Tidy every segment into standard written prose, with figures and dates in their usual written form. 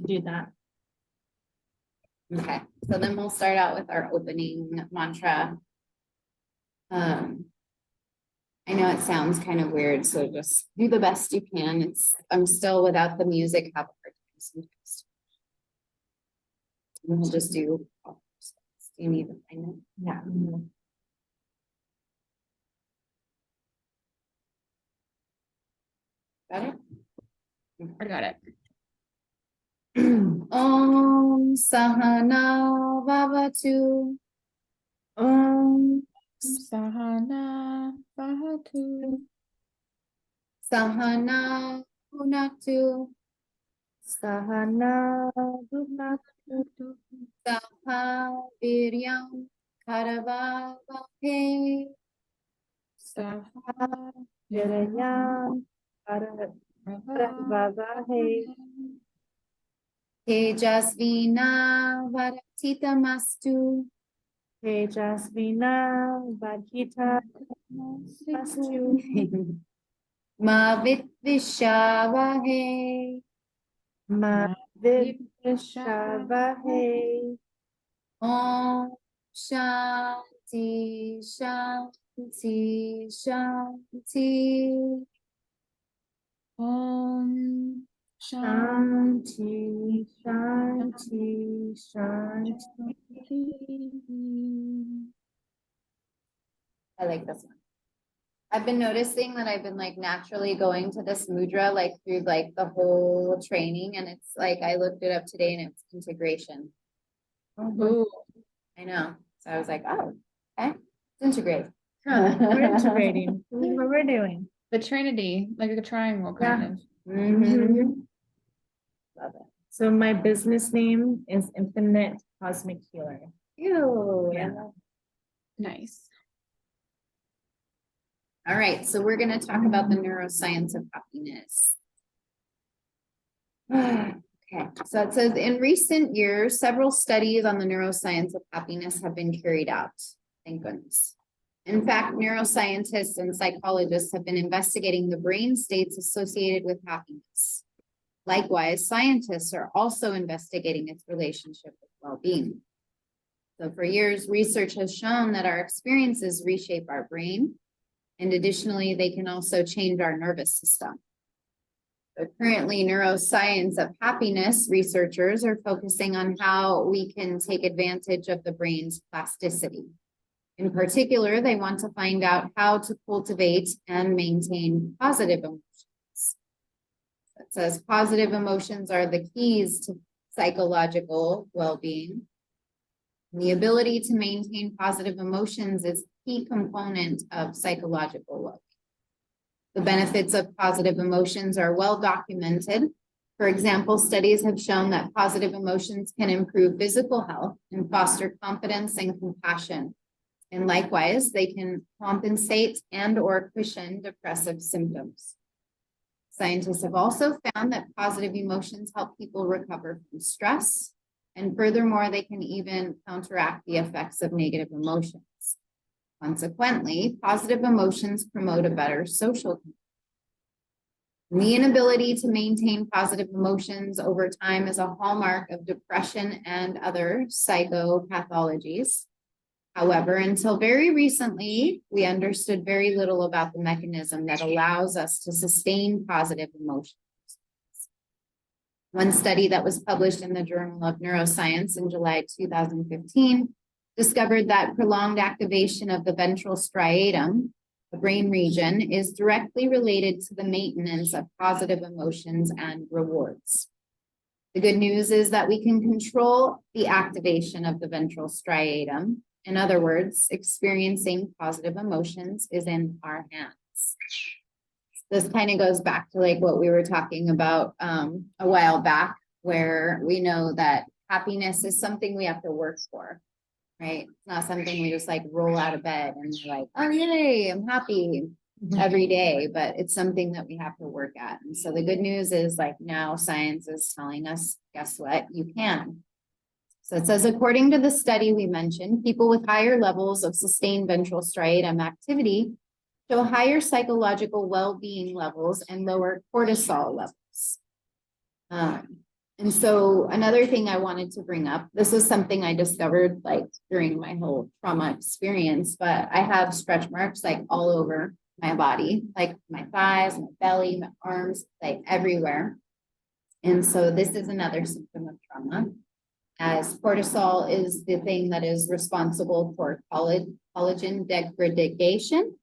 do that. Okay, so then we'll start out with our opening mantra. I know it sounds kind of weird, so just do the best you can. I'm still without the music, have a hard time sometimes. And we'll just do. Do you need to find it? Yeah. Got it? I got it. Om Sahana Vavatu. Om Sahana Vahatu. Sahana Punatu. Sahana Bhunatu. Saha Viryam Karavavahe. Saha Virayam Karavavahe. Tejasvina Varatitamastu. Tejasvina Vadhita Mastu. Ma Vitvishavahe. Ma Vivishavahe. Om Shanti Shanti Shanti. Om Shanti Shanti Shanti Shanti. I like this one. I've been noticing that I've been like naturally going to this mudra like through like the whole training, and it's like I looked it up today and it's integration. Ooh. I know. So I was like, oh, okay. It's integrate. We're integrating. This is what we're doing. The Trinity, like a triangle kind of. Mhm. Love it. So my business name is Infinite Cosmic Healer. Ew. Yeah. Nice. All right, so we're going to talk about the neuroscience of happiness. Okay, so it says in recent years, several studies on the neuroscience of happiness have been carried out. Thank goodness. In fact, neuroscientists and psychologists have been investigating the brain states associated with happiness. Likewise, scientists are also investigating its relationship with well-being. So for years, research has shown that our experiences reshape our brain. And additionally, they can also change our nervous system. So currently, neuroscience of happiness researchers are focusing on how we can take advantage of the brain's plasticity. In particular, they want to find out how to cultivate and maintain positive emotions. It says positive emotions are the keys to psychological well-being. The ability to maintain positive emotions is a key component of psychological well-being. The benefits of positive emotions are well documented. For example, studies have shown that positive emotions can improve physical health and foster confidence and compassion. And likewise, they can compensate and/or cushion depressive symptoms. Scientists have also found that positive emotions help people recover from stress. And furthermore, they can even counteract the effects of negative emotions. Consequently, positive emotions promote a better social connection. The inability to maintain positive emotions over time is a hallmark of depression and other psychopathologies. However, until very recently, we understood very little about the mechanism that allows us to sustain positive emotions. One study that was published in the Journal of Neuroscience in July 2015 discovered that prolonged activation of the ventral striatum, the brain region, is directly related to the maintenance of positive emotions and rewards. The good news is that we can control the activation of the ventral striatum. In other words, experiencing positive emotions is in our hands. This kind of goes back to like what we were talking about a while back, where we know that happiness is something we have to work for, right? It's not something we just like roll out of bed and we're like, oh, yay, I'm happy every day, but it's something that we have to work at. And so the good news is like now science is telling us, guess what? You can. So it says, according to the study we mentioned, people with higher levels of sustained ventral striatum activity show higher psychological well-being levels and lower cortisol levels. And so another thing I wanted to bring up, this is something I discovered like during my whole trauma experience, but I have stretch marks like all over my body, like my thighs, my belly, my arms, like everywhere. And so this is another symptom of trauma, as cortisol is the thing that is responsible for collagen degradation.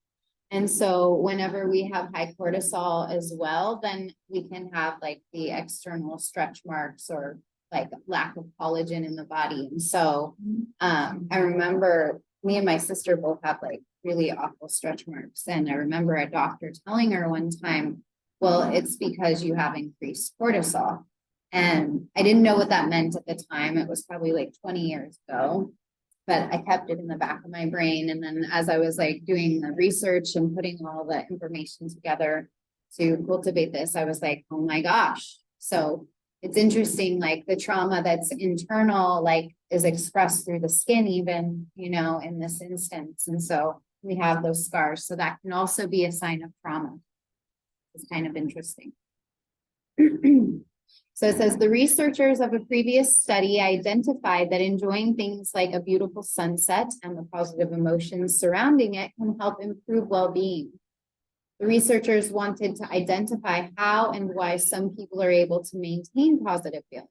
And so whenever we have high cortisol as well, then we can have like the external stretch marks or like lack of collagen in the body. And so I remember me and my sister both have like really awful stretch marks. And I remember a doctor telling her one time, well, it's because you have increased cortisol. And I didn't know what that meant at the time. It was probably like 20 years ago. But I kept it in the back of my brain. And then as I was like doing the research and putting all the information together to cultivate this, I was like, oh my gosh. So it's interesting, like the trauma that's internal, like is expressed through the skin even, you know, in this instance. And so we have those scars. So that can also be a sign of trauma. It's kind of interesting. So it says the researchers of a previous study identified that enjoying things like a beautiful sunset and the positive emotions surrounding it can help improve well-being. The researchers wanted to identify how and why some people are able to maintain positive feelings.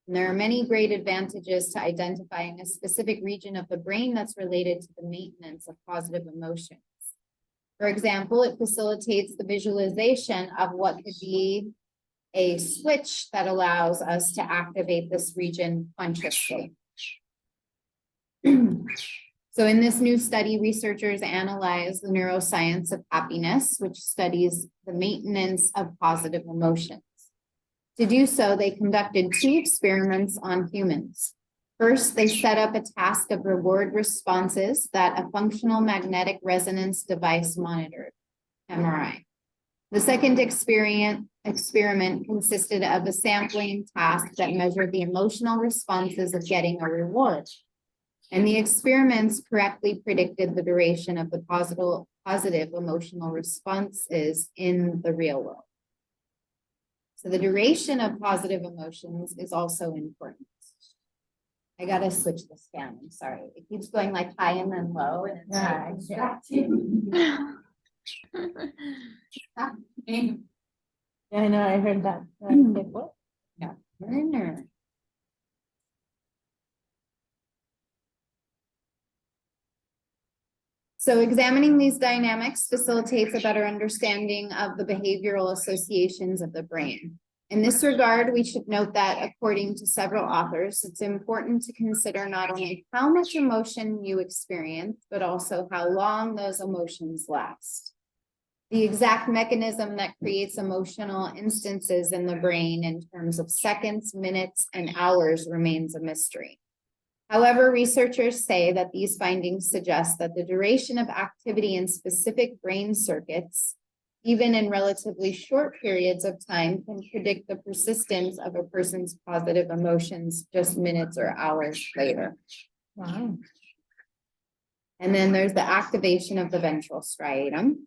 And there are many great advantages to identifying a specific region of the brain that's related to the maintenance of positive emotions. For example, it facilitates the visualization of what could be a switch that allows us to activate this region consciously. So in this new study, researchers analyzed the neuroscience of happiness, which studies the maintenance of positive emotions. To do so, they conducted 2 experiments on humans. First, they set up a task of reward responses that a functional magnetic resonance device monitored, MRI. The second experiment consisted of a sampling task that measured the emotional responses of getting a reward. And the experiments correctly predicted the duration of the positive emotional responses in the real world. So the duration of positive emotions is also important. I gotta switch the scan, I'm sorry. It keeps going like high and then low and it's Yeah, distracting. Yeah, I know, I heard that. Like, what? Yeah. Learner. So examining these dynamics facilitates a better understanding of the behavioral associations of the brain. In this regard, we should note that according to several authors, it's important to consider not only how much emotion you experience, but also how long those emotions last. The exact mechanism that creates emotional instances in the brain in terms of seconds, minutes, and hours remains a mystery. However, researchers say that these findings suggest that the duration of activity in specific brain circuits, even in relatively short periods of time, can predict the persistence of a person's positive emotions just minutes or hours later. Wow. And then there's the activation of the ventral striatum.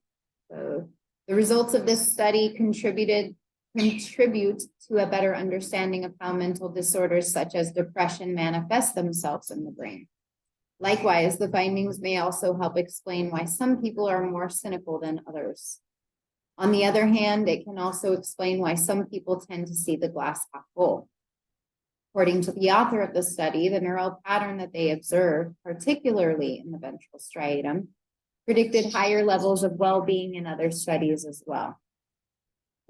So the results of this study contribute to a better understanding of how mental disorders such as depression manifest themselves in the brain. Likewise, the findings may also help explain why some people are more cynical than others. On the other hand, it can also explain why some people tend to see the glass half full. According to the author of the study, the neural pattern that they observed, particularly in the ventral striatum, predicted higher levels of well-being in other studies as well.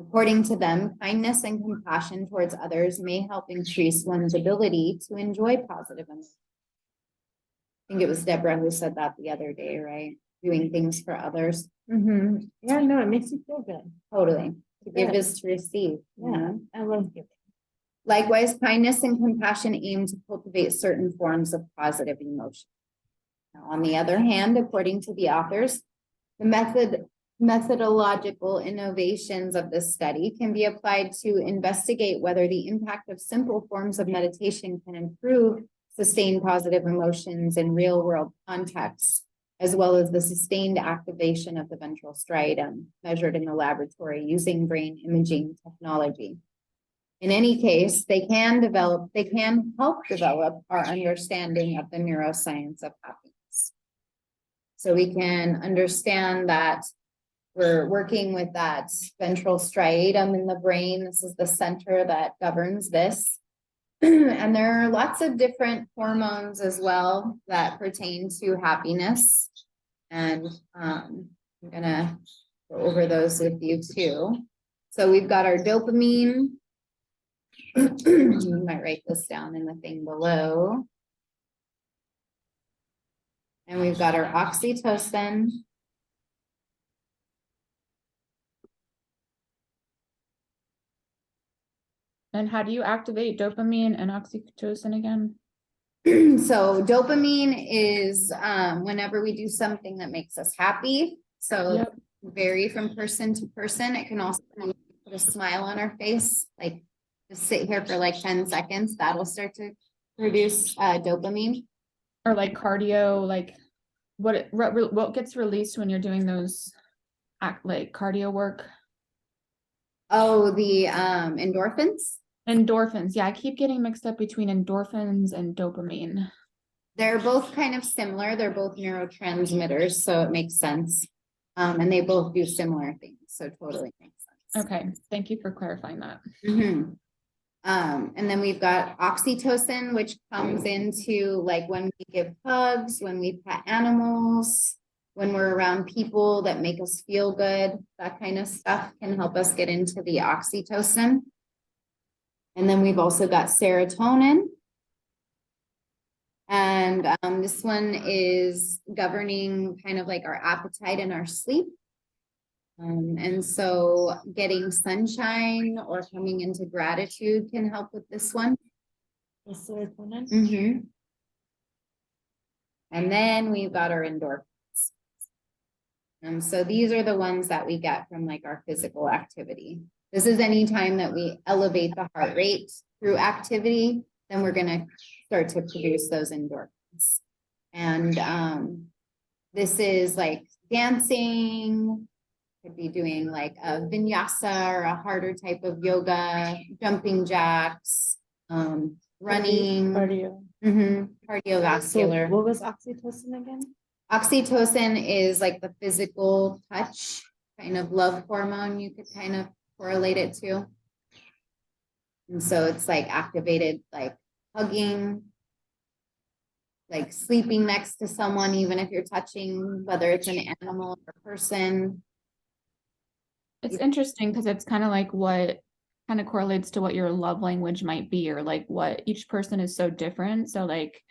According to them, kindness and compassion towards others may help increase one's ability to enjoy positive emotions. I think it was Deborah who said that the other day, right? Doing things for others. Yeah, no, it makes you feel good. Totally. To give Yeah. is to receive. Yeah, I love giving. Likewise, kindness and compassion aim to cultivate certain forms of positive emotion. Now, on the other hand, according to the authors, the methodological innovations of this study can be applied to investigate whether the impact of simple forms of meditation can improve sustained positive emotions in real-world contexts, as well as the sustained activation of the ventral striatum measured in the laboratory using brain imaging technology. In any case, they can help develop our understanding of the neuroscience of happiness. So we can understand that we're working with that ventral striatum in the brain. This is the center that governs this. And there are lots of different hormones as well that pertain to happiness. And I'm gonna go over those with you too. So we've got our dopamine. You might write this down in the thing below. And we've got our oxytocin. And how do you activate dopamine and oxytocin again? So dopamine is whenever we do something that makes us happy. So Yep. vary from person to person. It can also put a smile on our face, like just sit here for like 10 seconds. That'll start to produce dopamine. Or like cardio, like what gets released when you're doing those like cardio work? Oh, the endorphins. Endorphins. Yeah, I keep getting mixed up between endorphins and dopamine. They're both kind of similar. They're both neurotransmitters, so it makes sense. And they both do similar things, so totally makes sense. Okay, thank you for clarifying that. Mhm. And then we've got oxytocin, which comes into like when we give hugs, when we pet animals, when we're around people that make us feel good, that kind of stuff can help us get into the oxytocin. And then we've also got serotonin. And this one is governing kind of like our appetite and our sleep. And so getting sunshine or coming into gratitude can help with this one. The serotonin. Mhm. And then we've got our endorphins. So these are the ones that we get from like our physical activity. This is any time that we elevate the heart rate through activity, then we're gonna start to produce those endorphins. And this is like dancing, could be doing like a vinyasa or a harder type of yoga, jumping jacks, running, Cardio. cardiovascular. So what was oxytocin again? Oxytocin is like the physical touch, kind of love hormone, you could kind of correlate it to. And so it's like activated, like hugging, like sleeping next to someone, even if you're touching, whether it's an animal or person. It's interesting because it's kind of like what kind of correlates to what your love language might be, or like what each person is so different. So like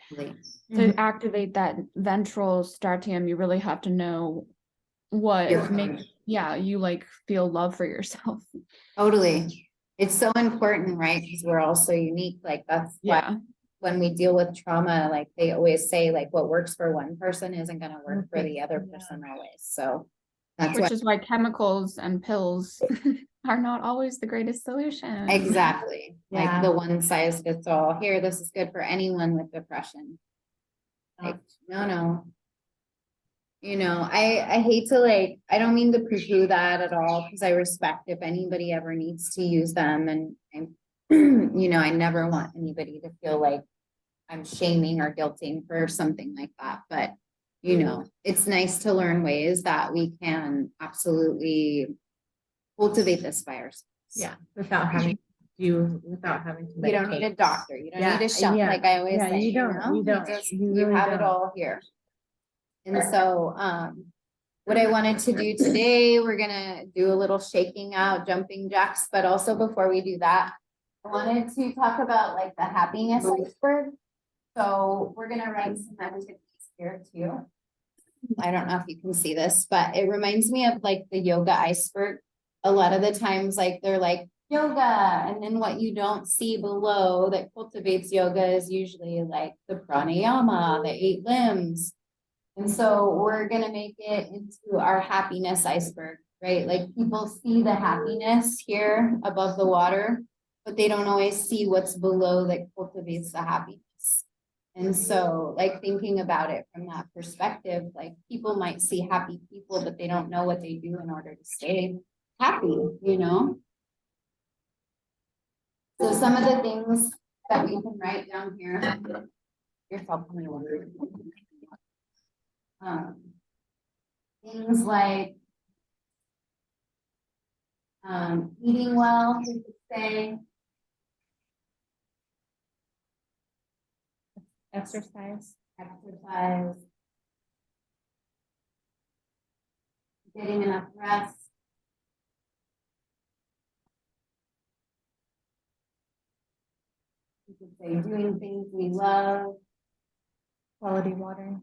to activate that ventral striatum, you really have to know what makes you like feel love for yourself. Totally. It's so important, right? Because we're all so unique. Like that's why when we deal with trauma, like they always say, like what works for one person isn't going to work for the other person always. So that's which is why chemicals and pills are not always the greatest solution. Exactly. Like the one size fits all. Here, this is good for anyone with depression. Like, no. You know, I hate to like, I don't mean to poo-poo that at all, because I respect if anybody ever needs to use them. And you know, I never want anybody to feel like I'm shaming or guilting for something like that. But, you know, it's nice to learn ways that we can absolutely cultivate this by ourselves. Yeah, without having to You don't need a doctor. You don't need a shelf. Like I always say, you don't. You have it all here. And so, what I wanted to do today, we're gonna do a little shaking out, jumping jacks, but also before we do that, I wanted to talk about like the happiness iceberg. So we're gonna write some activities here too. I don't know if you can see this, but it reminds me of like the yoga iceberg. A lot of the times, like they're like yoga, and then what you don't see below that cultivates yoga is usually like the pranayama, the 8 limbs. And so we're gonna make it into our happiness iceberg, right? Like people see the happiness here above the water, but they don't always see what's below that cultivates the happiness. And so like thinking about it from that perspective, like people might see happy people, but they don't know what they do in order to stay happy, you know? So some of the things that we can write down here. Yourself, how many words? Things like eating well, we could say, Exercise. exercise, getting enough rest, we could say doing things we love, Quality water.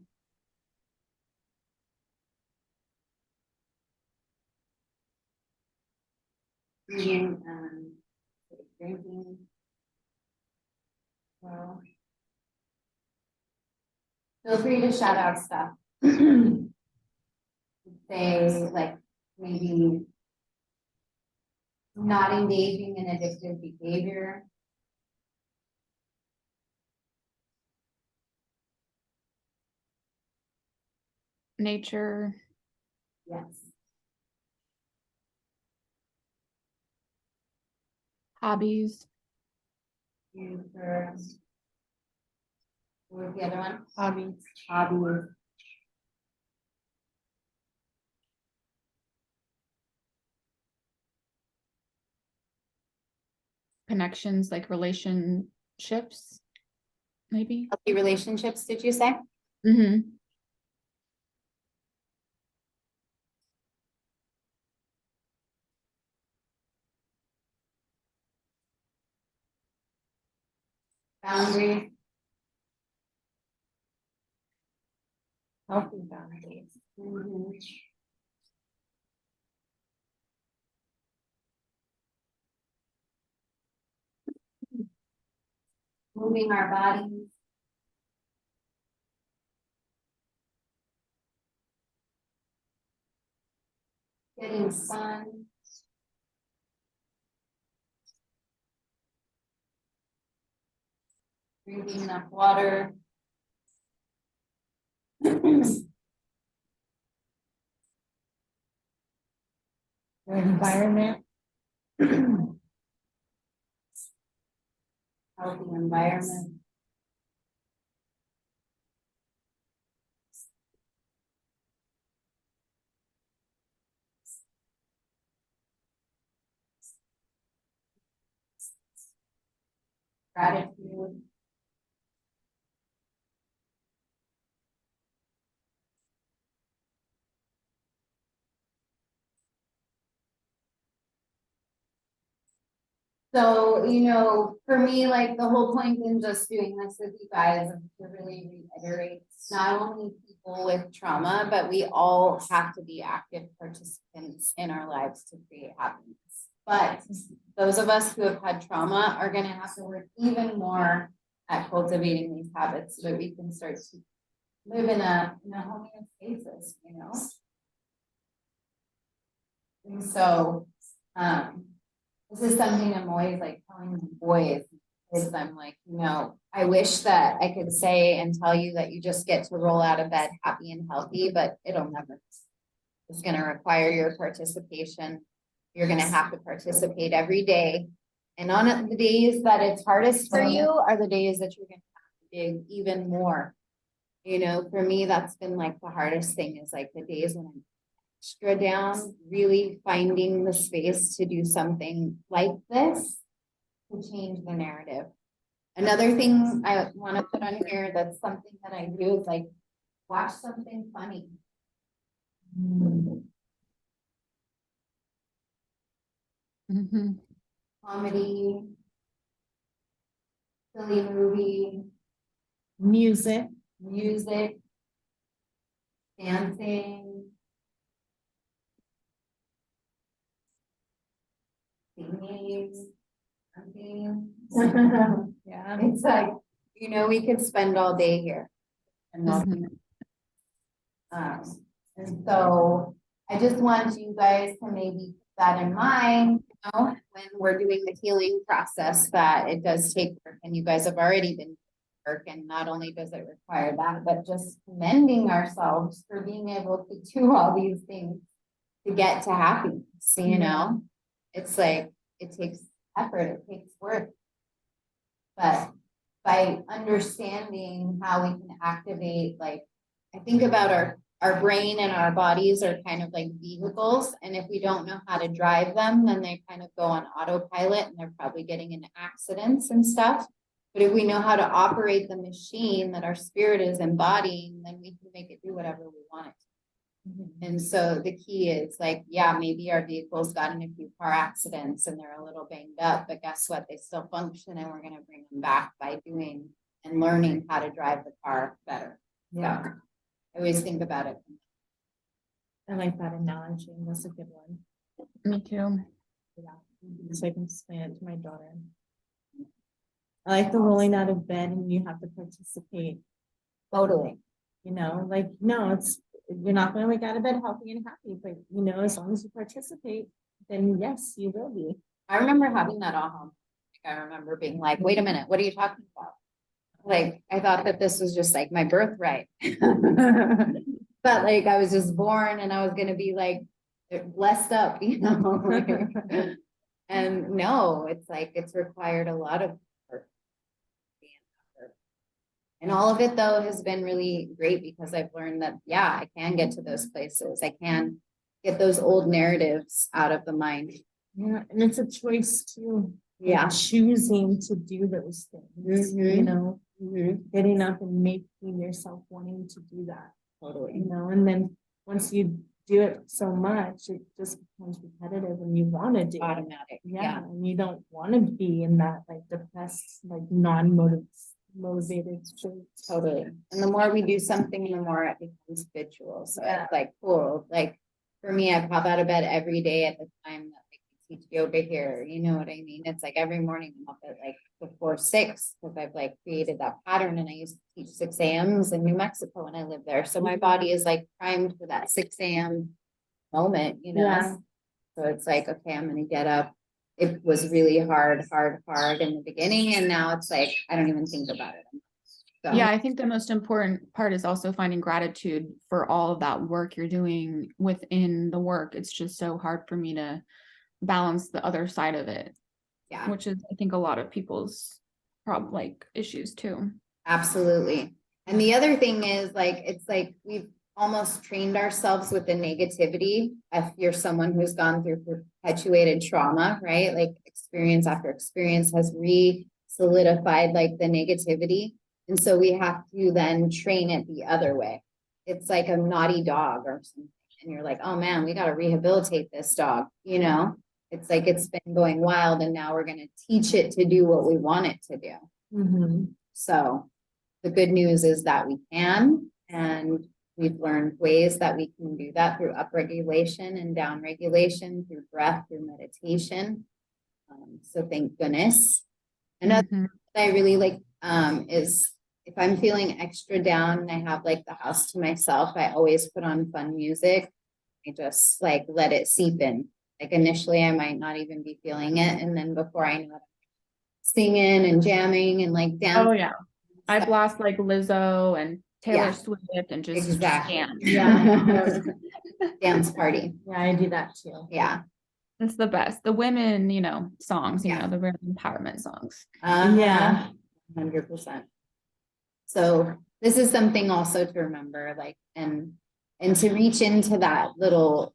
eating, drinking. Well, feel free to shout out stuff. Say like maybe not engaging in addictive behavior. Nature, Yes. hobbies, And for what was the other one? Hobbies. Hobbies. connections, like relationships, maybe. Healthy relationships, did you say? Mm-hmm. Boundaries. Healthy boundaries. Mhm. Moving our bodies. Getting sun. Drinking enough water. Your environment. Healthy environment. Gratitude. So, you know, for me, like the whole point in just doing this with you guys is to really reiterate, not only people with trauma, but we all have to be active participants in our lives to create happiness. But those of us who have had trauma are gonna have to work even more at cultivating these habits so that we can start to live in a homeostasis, you know? And so, this is something I'm always like telling the boys, is I'm like, you know, I wish that I could say and tell you that you just get to roll out of bed happy and healthy, but it'll never. It's gonna require your participation. You're gonna have to participate every day. And on the days that it's hardest for you are the days that you're gonna have to dig even more. You know, for me, that's been like the hardest thing is like the days when I'm extra down, really finding the space to do something like this to change the narrative. Another thing I want to put on here that's something that I do is like watch something funny. Mm-hmm. Comedy, silly movie, Music. music, dancing, singing, something. Yeah. It's like, you know, we could spend all day here. And Mm-hmm. and so I just want you guys to maybe keep that in mind, you know, when we're doing the healing process, that it does take work, and you guys have already been work, and not only does it require that, but just commending ourselves for being able to do all these things to get to happiness, you know? It's like, it takes effort, it takes work. But by understanding how we can activate, like, I think about our brain and our bodies are kind of like vehicles. And if we don't know how to drive them, then they kind of go on autopilot and they're probably getting into accidents and stuff. But if we know how to operate the machine that our spirit is embodying, then we can make it do whatever we want it to. And so the key is like, yeah, maybe our vehicles got in a few car accidents and they're a little banged up, but guess what? They still function and we're going to bring them back by doing and learning how to drive the car better. Yeah, So I always think about it. I like that analogy. That's a good one. Me too. Yeah, so I can explain it to my daughter. I like the rolling out of bed and you have to participate. Totally. You know, like, no, you're not going to wake out of bed healthy and happy, but you know, as long as you participate, then yes, you will be. I remember having that aha. I remember being like, wait a minute, what are you talking about? Like, I thought that this was just like my birthright. But like, I was just born and I was going to be like blessed up, you know? And no, it's like, it's required a lot of work. And all of it though has been really great because I've learned that, yeah, I can get to those places. I can get those old narratives out of the mind. Yeah, and it's a choice too. Yeah. Choosing to do those things, you Mhm. know, getting up and making yourself wanting to do that. Totally. You know, and then once you do it so much, it just becomes repetitive and you want to do it. Automatic. Yeah, and you don't want to be in that like depressed, like non-motivated state. Totally. And the more we do something, the more it becomes habitual. So it's like cool. Like for me, I pop out of bed every day at the time that like we teach yoga here. You know what I mean? It's like every morning I'm up at like before 6 because I've like created that pattern and I used to teach 6 a.m.s in New Mexico when I lived there. So my body is like primed for that 6 a.m. moment, you know? Yeah. So it's like, okay, I'm gonna get up. It was really hard in the beginning. And now it's like, I don't even think about it. So. Yeah, I think the most important part is also finding gratitude for all of that work you're doing within the work. It's just so hard for me to balance the other side of it. Yeah. Which is, I think, a lot of people's issues too. Absolutely. And the other thing is like, it's like we've almost trained ourselves with the negativity. If you're someone who's gone through perpetuated trauma, right? Like experience after experience has re-solidified like the negativity. And so we have to then train it the other way. It's like a naughty dog or something. And you're like, oh man, we got to rehabilitate this dog, you know? It's like it's been going wild and now we're going to teach it to do what we want it to do. Mm-hmm. So the good news is that we can, and we've learned ways that we can do that through upregulation and downregulation, through breath, through meditation. So thank goodness. Another thing that I really like is if I'm feeling extra down and I have like the house to myself, I always put on fun music. I just like let it seep in. Like initially I might not even be feeling it. And then before I know it, singing and jamming and like dancing. Oh yeah. I blast like Lizzo and Taylor Swift and just exactly. dance. Yeah. Dance party. Yeah, I do that too. Yeah. It's the best. The women, songs, the real empowerment songs. Yeah. 100%. So this is something also to remember, like, and to reach into that little,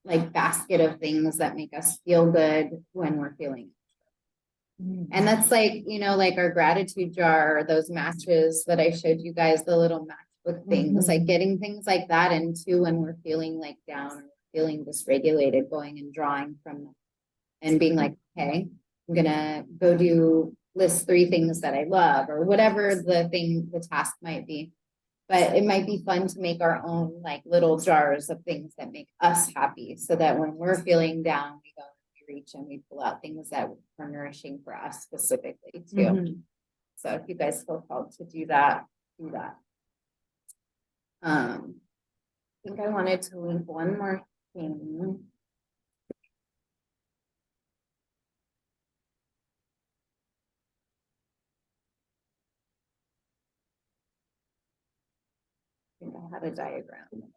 like basket of things that make us feel good when we're feeling. And that's like, like our gratitude jar, or those matches that I showed you guys, the little matchbook things, like getting things like that into when we're feeling like down or feeling dysregulated, going and drawing from them and being like, okay, I'm gonna go list 3 things that I love or whatever the task might be. But it might be fun to make our own like little jars of things that make us happy so that when we're feeling down, we go and reach and we pull out things that are nourishing for us specifically too. So if you guys feel called to do that, do that. I think I wanted to leave one more thing. I think I had a diagram.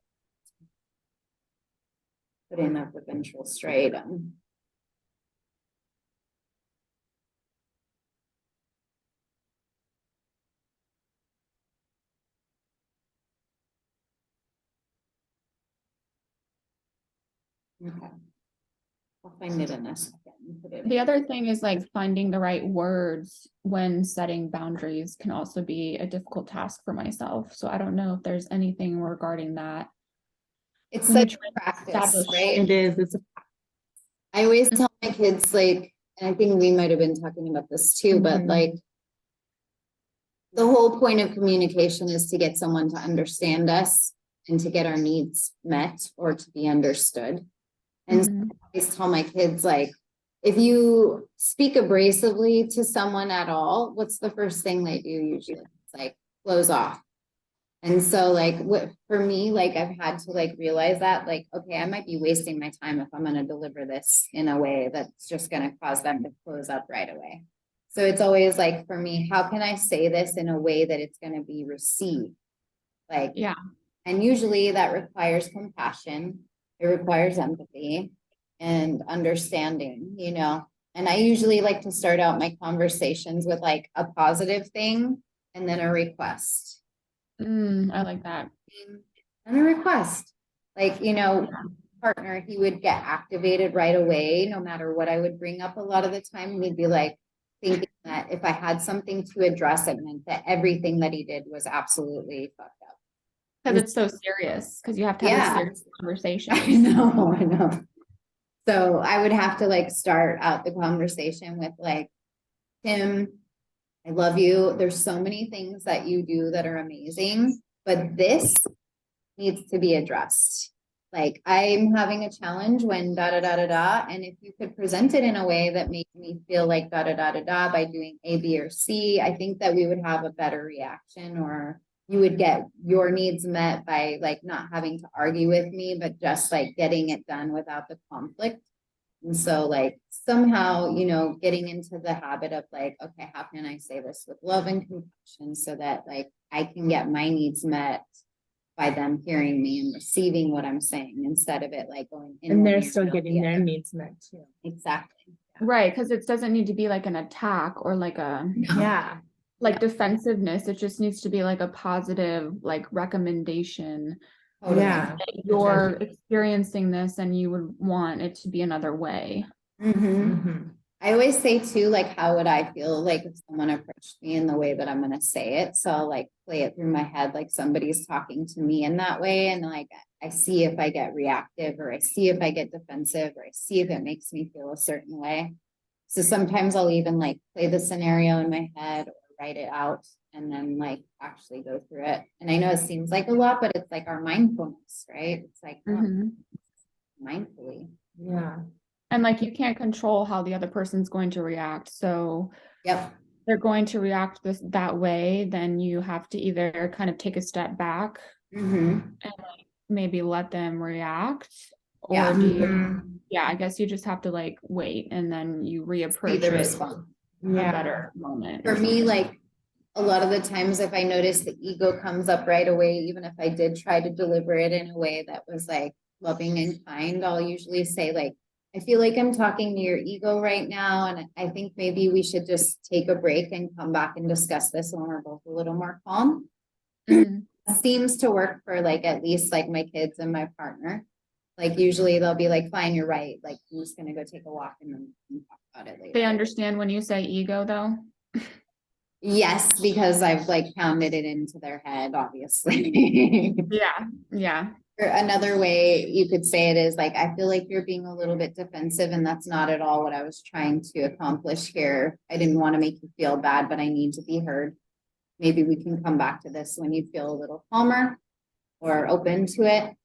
Put in up the ventral striatum. Okay. I'll find it in a second. and put it in. The other thing is like finding the right words when setting boundaries can also be a difficult task for myself. So I don't know if there's anything regarding that. It's When you're such trying a practice, establish- right? It is, it's a I always tell my kids, like, and I think we might have been talking about this too, but Mhm. like, the whole point of communication is to get someone to understand us and to get our needs met or to be understood. And so Mhm. I always tell my kids, like, if you speak abrasively to someone at all, what's the first thing they do usually? It's like close off. And so like what for me, like I've had to like realize that, like, okay, I might be wasting my time if I'm gonna deliver this in a way that's just gonna cause them to close up right away. So it's always like for me, how can I say this in a way that it's gonna be received? Like, Yeah. and usually that requires compassion, it requires empathy and understanding, you know. And I usually like to start out my conversations with like a positive thing and then a request. I like that. And a request. Like, you know, partner, he would get activated right away, no matter what I would bring up a lot of the time. And he'd be like, thinking that if I had something to address, it meant that everything that he did was absolutely fucked up. Because it's so serious, because you have to have Yeah. a serious conversation. I know. So I would have to like start out the conversation with like, Tim, I love you. There's so many things that you do that are amazing, but this needs to be addressed. Like I'm having a challenge when da da da da da, and if you could present it in a way that made me feel like da da da da da by doing A, B, or C, I think that we would have a better reaction, or you would get your needs met by like not having to argue with me, but just like getting it done without the conflict. And so like somehow, you know, getting into the habit of like, okay, how can I say this with love and compassion so that like I can get my needs met by them hearing me and receiving what I'm saying instead of it like going in. And one they're ear still and out getting the their other. needs met too. Exactly. Right, because it doesn't need to be like an attack or like a Yeah. like defensiveness. It just needs to be like a positive like recommendation. Totally. Yeah. That you're experiencing this and you would want it to be another way. Mhm. Mhm. I always say too, like, how would I feel like if someone approached me in the way that I'm gonna say it? So I'll like play it through my head, like somebody's talking to me in that way. And like I see if I get reactive or I see if I get defensive or I see if it makes me feel a certain way. So sometimes I'll even like play the scenario in my head or write it out and then like actually go through it. And I know it seems like a lot, but it's like our mindfulness, right? It's like Mhm. mindfully. Yeah. And like you can't control how the other person's going to react. So Yep. they're going to react that way, then you have to either kind of take a step back Mm-hmm. and like maybe let them react. Yeah. Or do you, Mhm. yeah, I guess you just have to like wait and then you See reapproach the it response. a Yeah. better moment. For or me, something. like a lot of the times, if I notice the ego comes up right away, even if I did try to deliver it in a way that was like loving and kind, I'll usually say like, I feel like I'm talking to your ego right now. And I think maybe we should just take a break and come back and discuss this when we're both a little more calm. Mhm. Seems to work for like at least like my kids and my partner. Like usually they'll be like, fine, you're right. Like I'm just gonna go take a walk and then we can talk about it later. They understand when you say ego though. Yes, because I've like pounded it into their head, obviously. Yeah. Or another way you could say it is like, I feel like you're being a little bit defensive and that's not at all what I was trying to accomplish here. I didn't want to make you feel bad, but I need to be heard. Maybe we can come back to this when you feel a little calmer or open to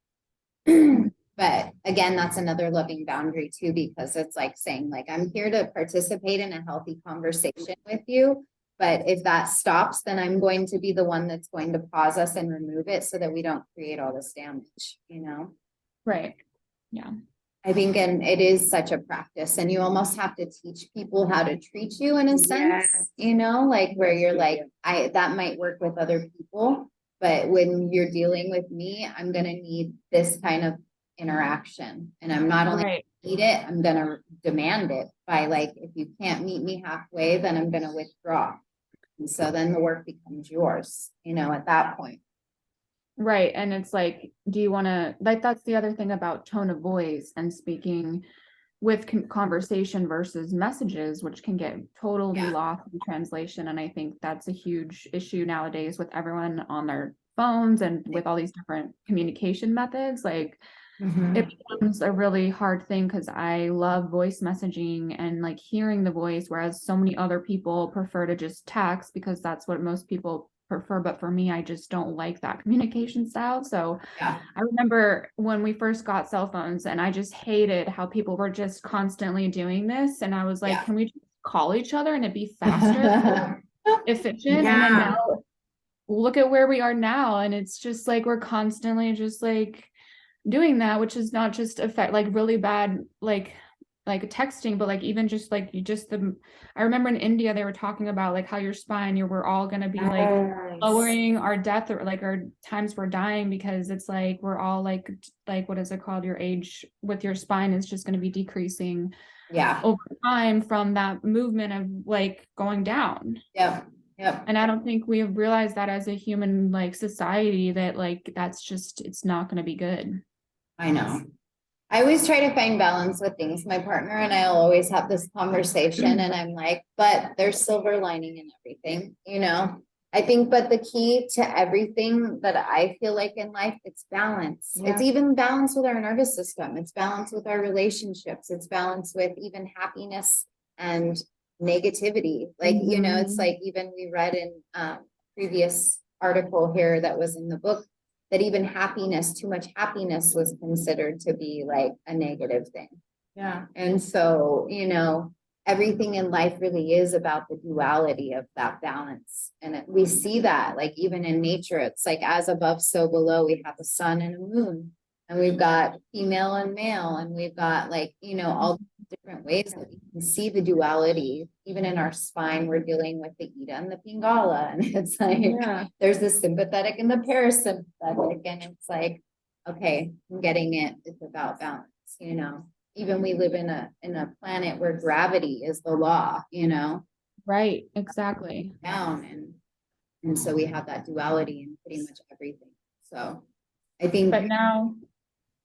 it. But again, that's another loving boundary too, because it's like saying like, I'm here to participate in a healthy conversation with you. But if that stops, then I'm going to be the one that's going to pause us and remove it so that we don't create all this damage, you know? Right. Yeah. I think, and it is such a practice and you almost have to teach people how to treat you in a sense, Yes. you know, like where you're like, that might work with other people, but when you're dealing with me, I'm going to need this kind of interaction. And I'm not only Right. need it, I'm going to demand it by like, if you can't meet me halfway, then I'm going to withdraw. And so then the work becomes yours, you know, at that point. Right. And it's like, do you want to, like, that's the other thing about tone of voice and speaking with conversation versus messages, which can get totally lost in translation. And I think that's a huge issue nowadays with everyone on their phones and with all these different communication methods. Like, it becomes a really hard thing because I love voice messaging and like hearing the voice, whereas so many other people prefer to just text because that's what most people prefer. But for me, I just don't like that communication style. So Yeah. I remember when we first got cell phones and I just hated how people were just constantly doing this. And I was like, Yeah. can we just call each other and it'd be faster, efficient? And then Yeah. now look at where we are now. And it's just like we're constantly just like doing that, which is not just affect like really bad, like texting, but like even just like you just the I remember in India they were talking about like how your spine, we're all gonna be like Yes. lowering our death or like our times for dying because it's like we're all like what is it called? Your age with your spine is just gonna be decreasing Yeah. over time from that movement of like going down. Yep. Yep. And I don't think we have realized that as a human like society that like that's just it's not gonna be good. I know. I always try to find balance with things. My partner and I'll always have this conversation and I'm like, but there's silver lining in everything, you know? I think, but the key to everything that I feel like in life, it's balance. Yeah. It's even balance with our nervous system. It's balance with our relationships. It's balance with even happiness and negativity. Like, you know, it's like even we read in previous article here that was in the book that even happiness, too much happiness was considered to be like a negative thing. Yeah. And so, you know, everything in life really is about the duality of that balance. And we see that like even in nature, it's like as above, so below, we have a sun and a moon. And we've got female and male, and we've got like, you know, all different ways that we can see the duality. Even in our spine, we're dealing with the Ida and the Pingala. And it's like, Yeah. there's the sympathetic and the parasympathetic. And it's like, okay, I'm getting it. It's about balance, you know. Even we live in a planet where gravity is the law, you know, Right, exactly. down. And so we have that duality in pretty much everything. So I think But now,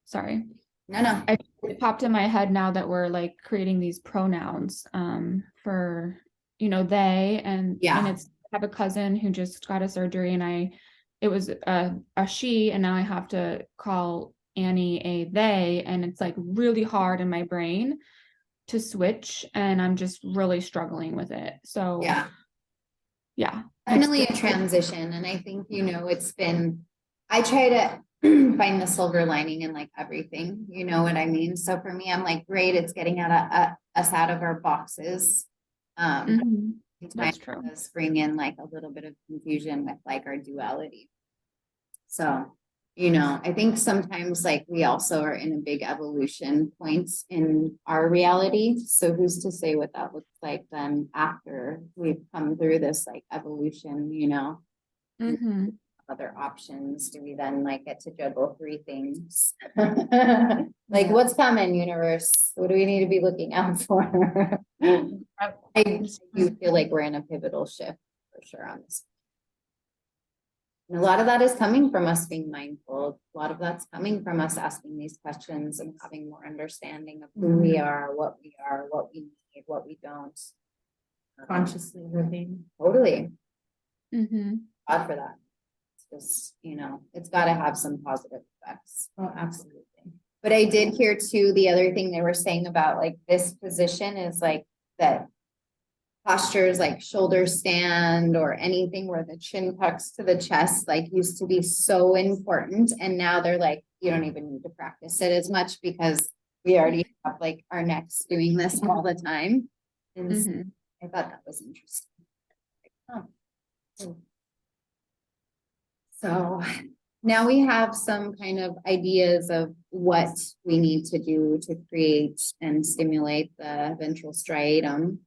sorry. no. It popped in my head now that we're like creating these pronouns for they and it's I have a cousin who just got a surgery and it was a she and now I have to call Annie a they and it's like really hard in my brain to switch and I'm just really struggling with it. So yeah. Definitely a transition. And I think, you know, I try to find the silver lining in like everything, you know what I mean? So for me, I'm like, great, it's getting us out of our boxes. That's true. Does bring in like a little bit of confusion with like our duality. So, you know, I think sometimes like we also are in a big evolution points in our reality. So who's to say what that looks like then after we've come through this like evolution, you know? Other options? Do we then like get to juggle three things? Like what's coming, universe? What do we need to be looking out for? I do feel like we're in a pivotal shift for sure on this. And a lot of that is coming from us being mindful. A lot of that's coming from us asking these questions and having more understanding of who we are, what we need, what we don't. Consciously living. Totally. God for that. Just, you know, it's got to have some positive effects. Oh, absolutely. But I did hear too, the other thing they were saying about like this position is like that postures like shoulder stand or anything where the chin tucks to the chest, like used to be so important. And now they're like, you don't even need to practice it as much because we already have like our necks doing this all the time. And so I thought that was interesting. Like, oh. So now we have some kind of ideas of what we need to do to create and stimulate the ventral striatum,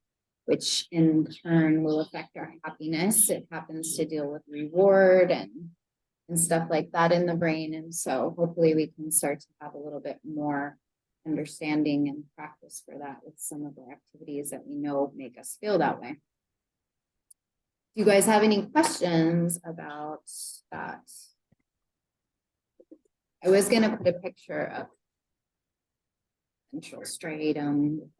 which in turn will affect our happiness. It happens to deal with reward and stuff like that in the brain. And so hopefully we can start to have a little bit more understanding and practice for that with some of the activities that we know make us feel that way. Do you guys have any questions about that? I was gonna put a picture of ventral striatum.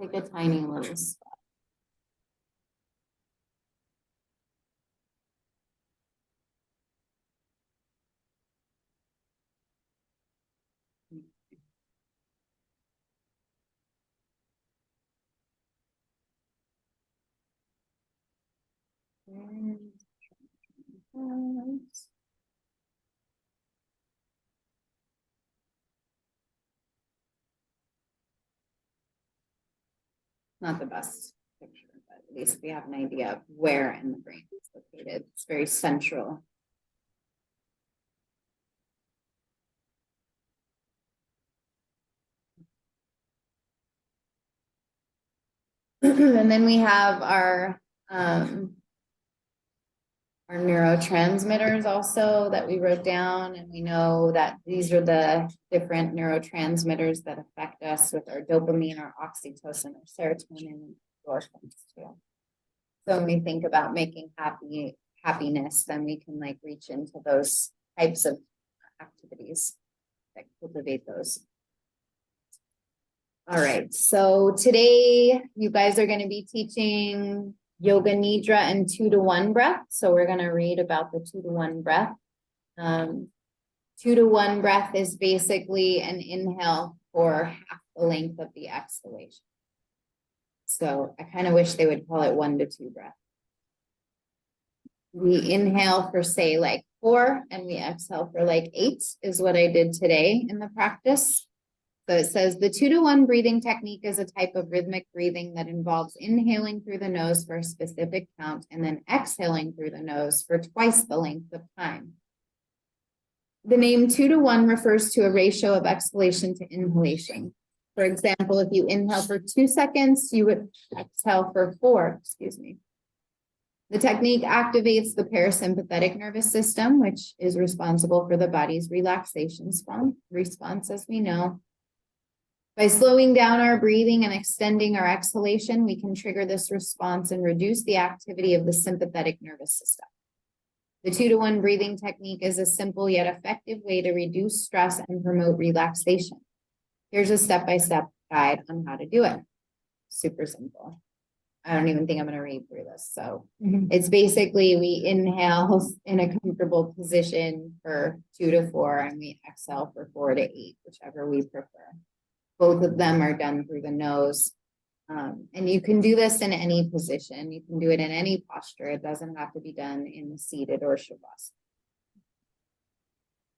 Take a tiny little spot. Not the best picture, but at least we have an idea of where in the brain it's located. It's very central. And then we have our neurotransmitters also that we wrote down, and we know that these are the different neurotransmitters that affect us with our dopamine, our oxytocin, our serotonin, and endorphins too. So when we think about making happiness, then we can like reach into those types of activities that cultivate those. All right, so today you guys are going to be teaching Yoga Nidra and 2-to-1 breath. So we're going to read about the 2-to-1 breath. 2-to-1 breath is basically an inhale for half the length of the exhalation. So I kind of wish they would call it 1-to-2 breath. We inhale for say like 4 and we exhale for like 8 is what I did today in the practice. So it says the 2-to-1 breathing technique is a type of rhythmic breathing that involves inhaling through the nose for a specific count and then exhaling through the nose for twice the length of time. The name 2-to-1 refers to a ratio of exhalation to inhalation. For example, if you inhale for 2 seconds, you would exhale for 4, The technique activates the parasympathetic nervous system, which is responsible for the body's relaxation response, as we know. By slowing down our breathing and extending our exhalation, we can trigger this response and reduce the activity of the sympathetic nervous system. The 2-to-1 breathing technique is a simple yet effective way to reduce stress and promote relaxation. Here's a step-by-step guide on how to do it. Super simple. I don't even think I'm going to read through this. So it's basically we inhale in a comfortable position for 2 to 4 and we exhale for 4 to 8, whichever we prefer. Both of them are done through the nose. And you can do this in any position. You can do it in any posture. It doesn't have to be done in the seated or shavasana.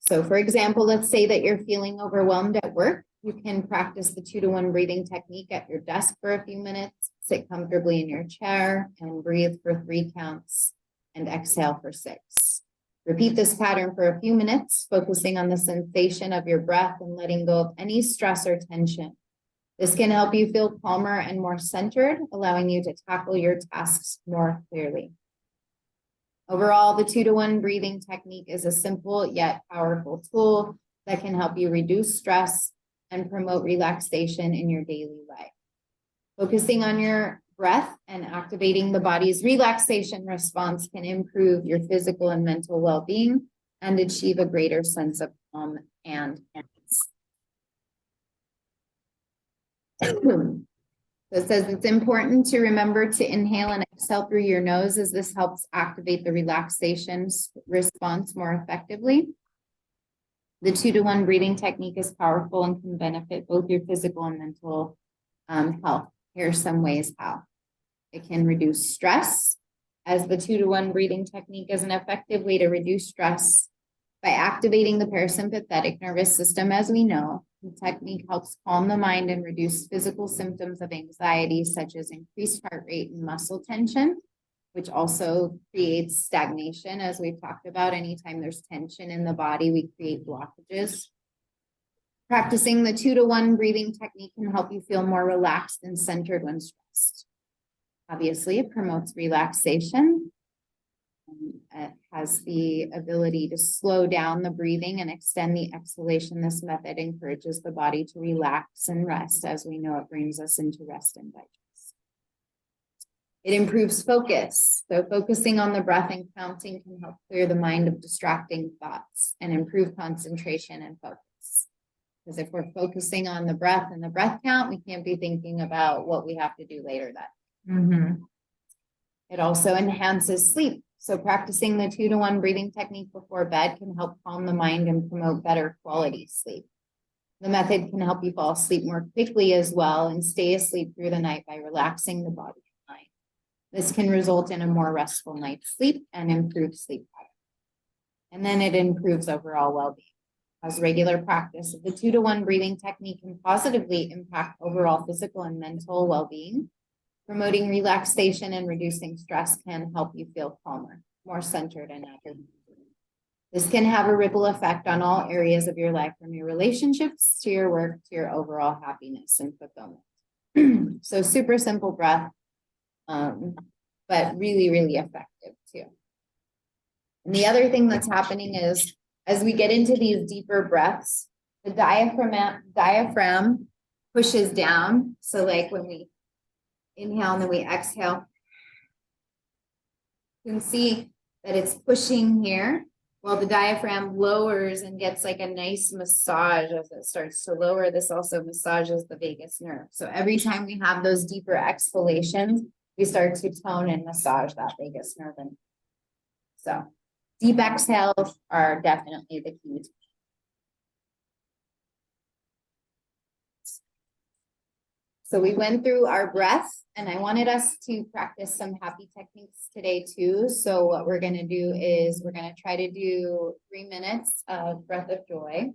So for example, let's say that you're feeling overwhelmed at work. You can practice the 2-to-1 breathing technique at your desk for a few minutes, sit comfortably in your chair and breathe for 3 counts and exhale for 6. Repeat this pattern for a few minutes, focusing on the sensation of your breath and letting go of any stress or tension. This can help you feel calmer and more centered, allowing you to tackle your tasks more clearly. Overall, the 2-to-1 breathing technique is a simple yet powerful tool that can help you reduce stress and promote relaxation in your daily life. Focusing on your breath and activating the body's relaxation response can improve your physical and mental well-being and achieve a greater sense of calm and peace. So it says it's important to remember to inhale and exhale through your nose, as this helps activate the relaxation response more effectively. The 2-to-1 breathing technique is powerful and can benefit both your physical and mental health. Here are some ways how. It can reduce stress, as the 2-to-1 breathing technique is an effective way to reduce stress by activating the parasympathetic nervous system, as we know. The technique helps calm the mind and reduce physical symptoms of anxiety, such as increased heart rate and muscle tension, which also creates stagnation. As we've talked about, anytime there's tension in the body, we create blockages. Practicing the 2-to-1 breathing technique can help you feel more relaxed and centered when stressed. Obviously, it promotes relaxation. It has the ability to slow down the breathing and extend the exhalation. This method encourages the body to relax and rest. As we know, it brings us into rest and digest. It improves focus. So focusing on the breath and counting can help clear the mind of distracting thoughts and improve concentration and focus. Because if we're focusing on the breath and the breath count, we can't be thinking about what we have to do later that day. It also enhances sleep. So practicing the 2-to-1 breathing technique before bed can help calm the mind and promote better quality sleep. The method can help you fall asleep more quickly as well and stay asleep through the night by relaxing the body and mind. This can result in a more restful night's sleep and improved sleep pattern. And then it improves overall well-being. As regular practice of the 2-to-1 breathing technique can positively impact overall physical and mental well-being. Promoting relaxation and reducing stress can help you feel calmer, more centered, and at your. This can have a ripple effect on all areas of your life, from your relationships to your work to your overall happiness and fulfillment. So super simple breath, but really, really effective too. And the other thing that's happening is as we get into these deeper breaths, the diaphragm pushes down. So like when we inhale and then we exhale, you can see that it's pushing here while the diaphragm lowers and gets like a nice massage as it starts to lower. This also massages the vagus nerve. So every time we have those deeper exhalations, we start to tone and massage that vagus nerve. And so deep exhales are definitely the key. So we went through our breath, and I wanted us to practice some happy techniques today too. So what we're going to do is we're going to try to do 3 minutes of breath of joy. And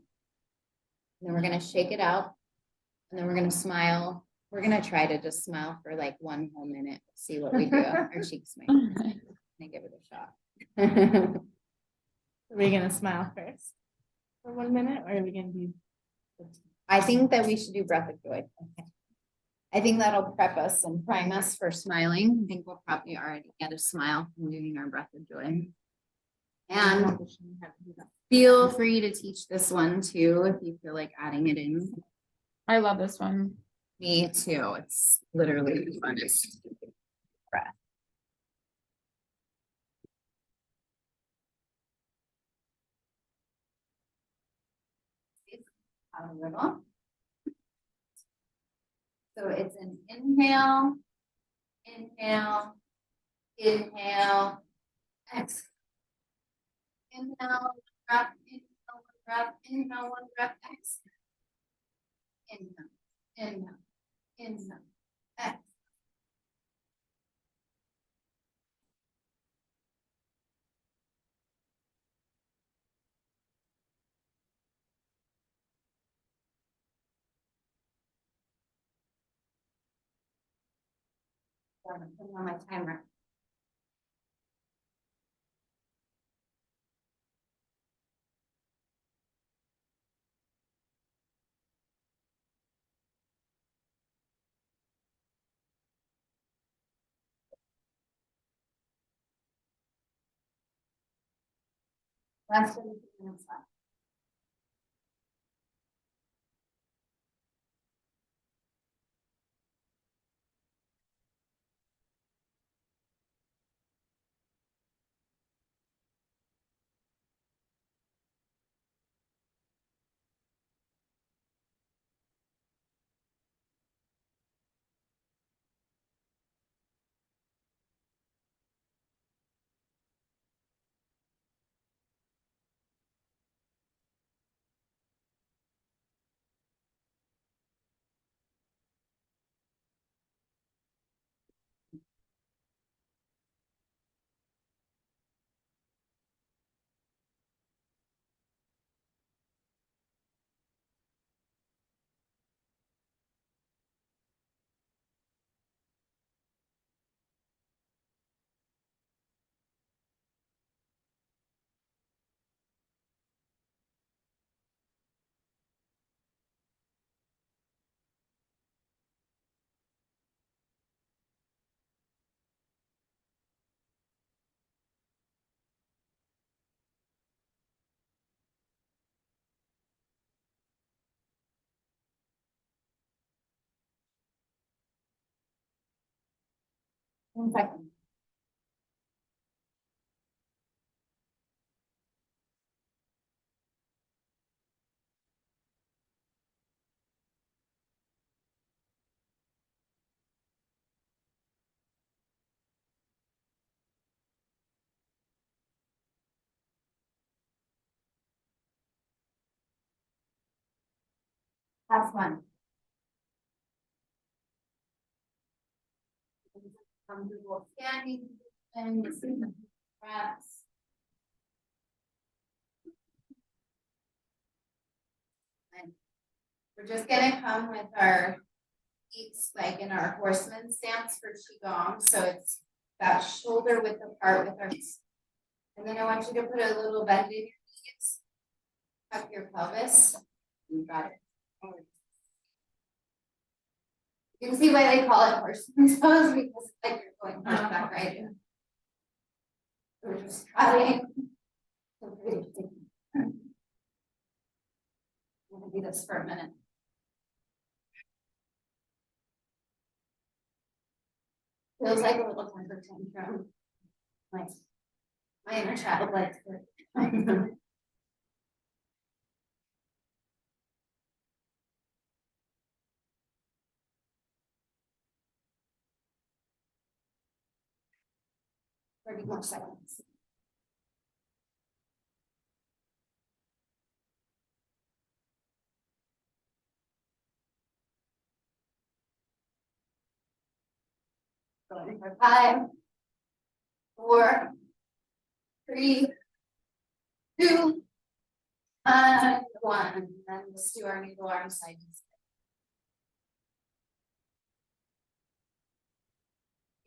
then we're going to shake it out. And then we're going to smile. We're going to try to just smile for like 1 whole minute. See what we do. Our cheeks might. I'm going to give it a shot. Are we gonna smile first for 1 minute, or are we gonna do? I think that we should do breath of joy. Okay. I think that'll prep us and prime us for smiling. I think we'll probably already get a smile from doing our breath of joy. And feel free to teach this one too if you feel like adding it in. I love this one. Me too. It's literally the funnest breath. A little. So it's an inhale, inhale, inhale, exhale. Inhale, breath, inhale, breath, inhale, one breath, exhale. Inhale, inhale, inhale, exhale. I'm putting on my timer. Last 2 minutes left. 1 second. Last one. Comfortable standing and breaths. And we're just gonna come with our feet like in our horseman stance for qigong. So it's that shoulder width apart with our. And then I want you to put a little bend in your knees. Tuck your pelvis. You got it. You can see why they call it horseman's pose because it's like you're going horseback, right? We're just trying. I'm gonna do this for a minute. Feels like a little temper tantrum. Like my inner child likes it. Thirty more seconds. Going for 5, 4, 3, 2, and 1. And then let's do our needle arm side to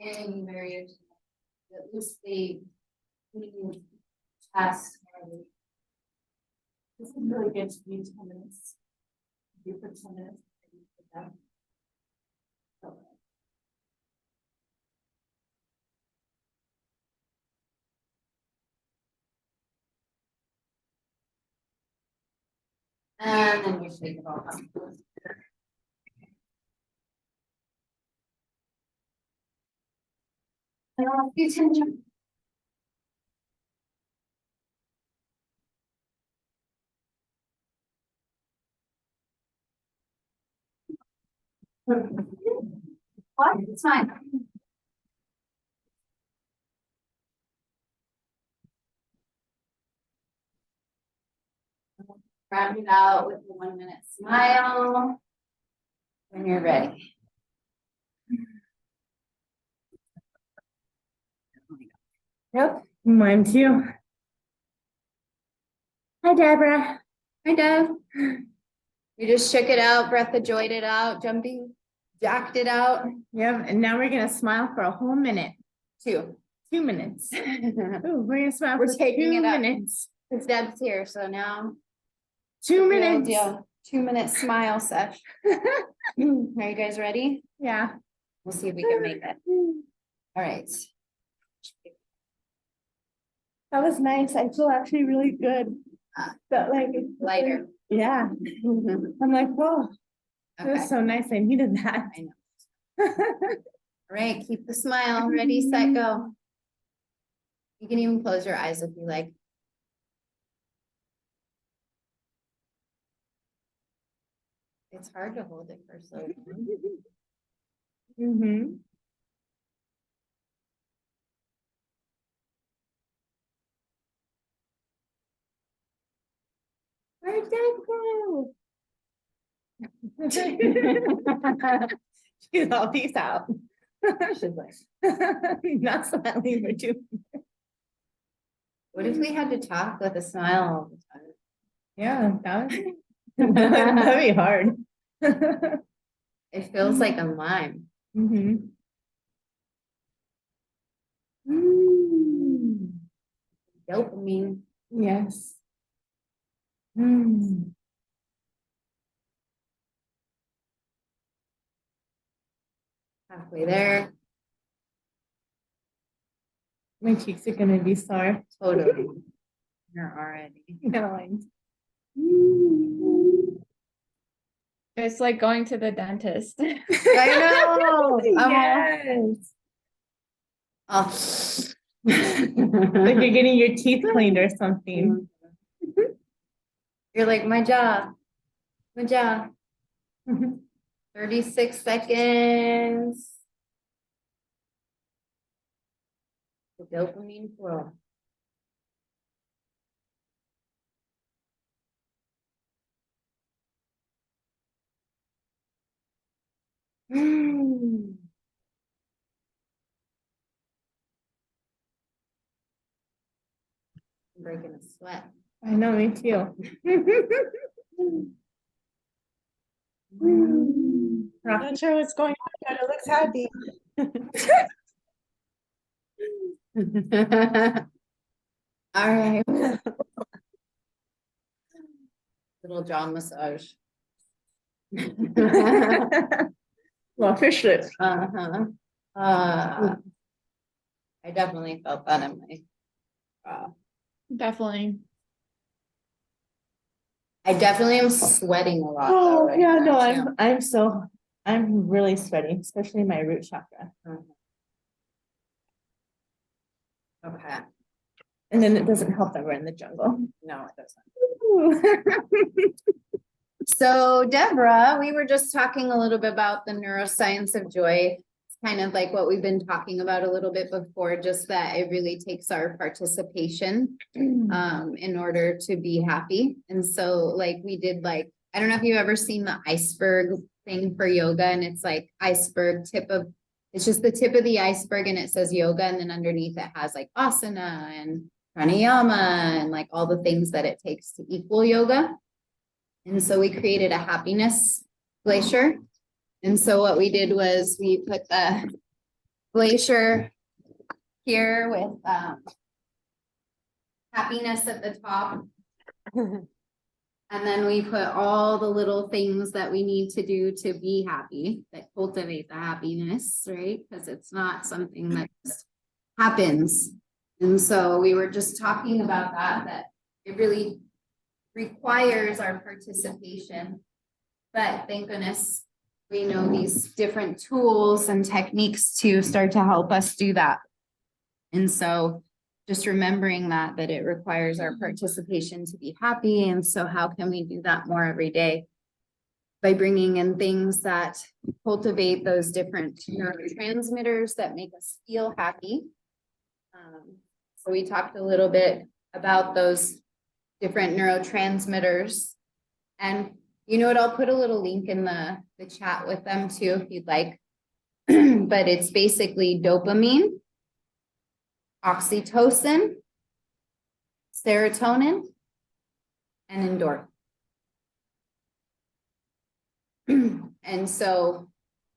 side. Any variation, at least the chest. This is really good to do 10 minutes. Do for 10 minutes. And then we shake it all up. And I'll do 10 jump. What? It's fine. Round it out with a 1-minute smile when you're ready. Yep, mine too. Hi, Deborah. Hi, Deb. You just shook it out, breath of joyed it out, jumping, jacked it out. Yep, and now we're gonna smile for a whole minute. 2. 2 minutes. Ooh, we're gonna smile We're for taking 2 it up. minutes. Because Deb's here, so now 2 real minutes. deal. 2-minute smile sesh. Are you guys ready? Yeah. We'll see if we can make it. All right. That was nice. I feel actually really good. But like Lighter. Yeah. I'm like, whoa, that Okay. was so nice. I needed that. I know. All right, keep the smile. Ready, set, go. You can even close your eyes if you like. It's hard to hold it for so long. Mm-hmm. Where'd that go? She's all peace out. She's like, not smiling for 2. What if we had to talk with a smile all the time? Yeah, that'd be hard. It feels like a mime. Mm-hmm. Mm. Dopamine. Yes. Mm. Halfway there. My cheeks are gonna be sore. Totally. You're already. It's like going to the dentist. I know. Yes. Oh. Like you're getting your teeth cleaned or something. You're like, my jaw. 36 seconds. The dopamine flow. Mm. I'm breaking a sweat. I know, me too. I'm not sure what's going on, but it looks happy. All right. Little jaw massage. Well, for sure. Uh-huh. I definitely felt that in my Definitely. I definitely am sweating a lot. though, Oh, right yeah, now, no, too. I'm really sweating, especially my root chakra. Okay. And then it doesn't help that we're in the jungle. No, it doesn't. So Deborah, we were just talking a little bit about the neuroscience of joy. It's kind of like what we've been talking about a little bit before, just that it really takes our participation in order to be happy. And so like we did I don't know if you've ever seen the iceberg thing for yoga, and it's like iceberg it's just the tip of the iceberg and it says yoga, and then underneath it has like asana and pranayama and like all the things that it takes to equal yoga. And so we created a happiness glacier. And so what we did was we put the glacier here with happiness at the top. And then we put all the little things that we need to do to be happy, that cultivate the happiness, right? Because it's not something that just happens. And so we were just talking about that it really requires our participation. But thank goodness we know these different tools and techniques to start to help us do that. And so just remembering that it requires our participation to be happy. And so how can we do that more every day? By bringing in things that cultivate those different neurotransmitters that make us feel happy. So we talked a little bit about those different neurotransmitters. And you know what, I'll put a little link in the chat with them too, if you'd like. But it's basically dopamine, oxytocin, serotonin, and endorphin. And so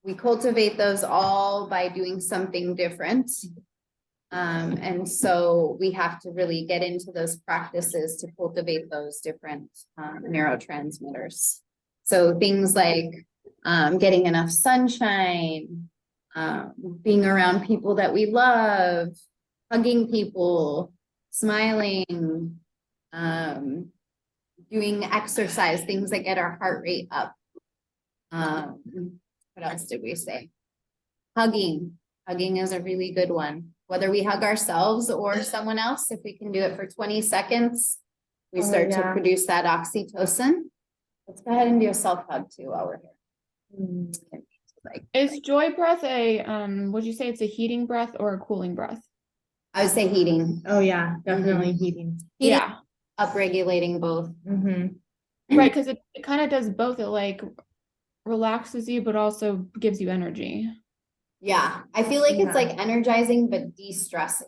we cultivate those all by doing something different. And so we have to really get into those practices to cultivate those different neurotransmitters. So things like getting enough sunshine, being around people that we love, hugging people, smiling, doing exercise, things that get our heart rate up. What else did we say? Hugging is a really good one. Whether we hug ourselves or someone else, if we can do it for 20 seconds, we start to produce that oxytocin. Let's go ahead and do a self-hug too while we're here. Is joy breath would you say it's a heating breath or a cooling breath? I would say heating. Oh yeah, definitely heating. Yeah. Upregulating both. Right, because it kind of does both. It like relaxes you, but also gives you energy. Yeah, I feel like it's like energizing, but de-stressing.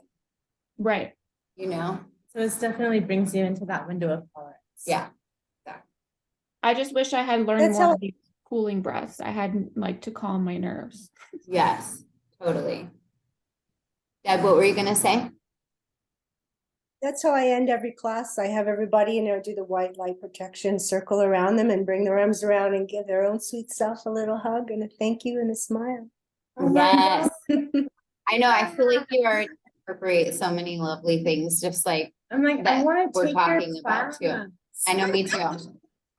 Right. You know? So it definitely brings you into that window of tolerance. Yeah. I just wish I had learned more of these cooling breaths. I had like to calm my nerves. Yes, totally. Deb, what were you gonna say? That's how I end every class. I have everybody, do the white light protection, circle around them and bring their arms around and give their own sweet self a little hug and a thank you and a smile. Yes. I know, I feel like you are incorporate so many lovely things, just like I'm like, that I want to we're take talking your about too. class. I know, me too.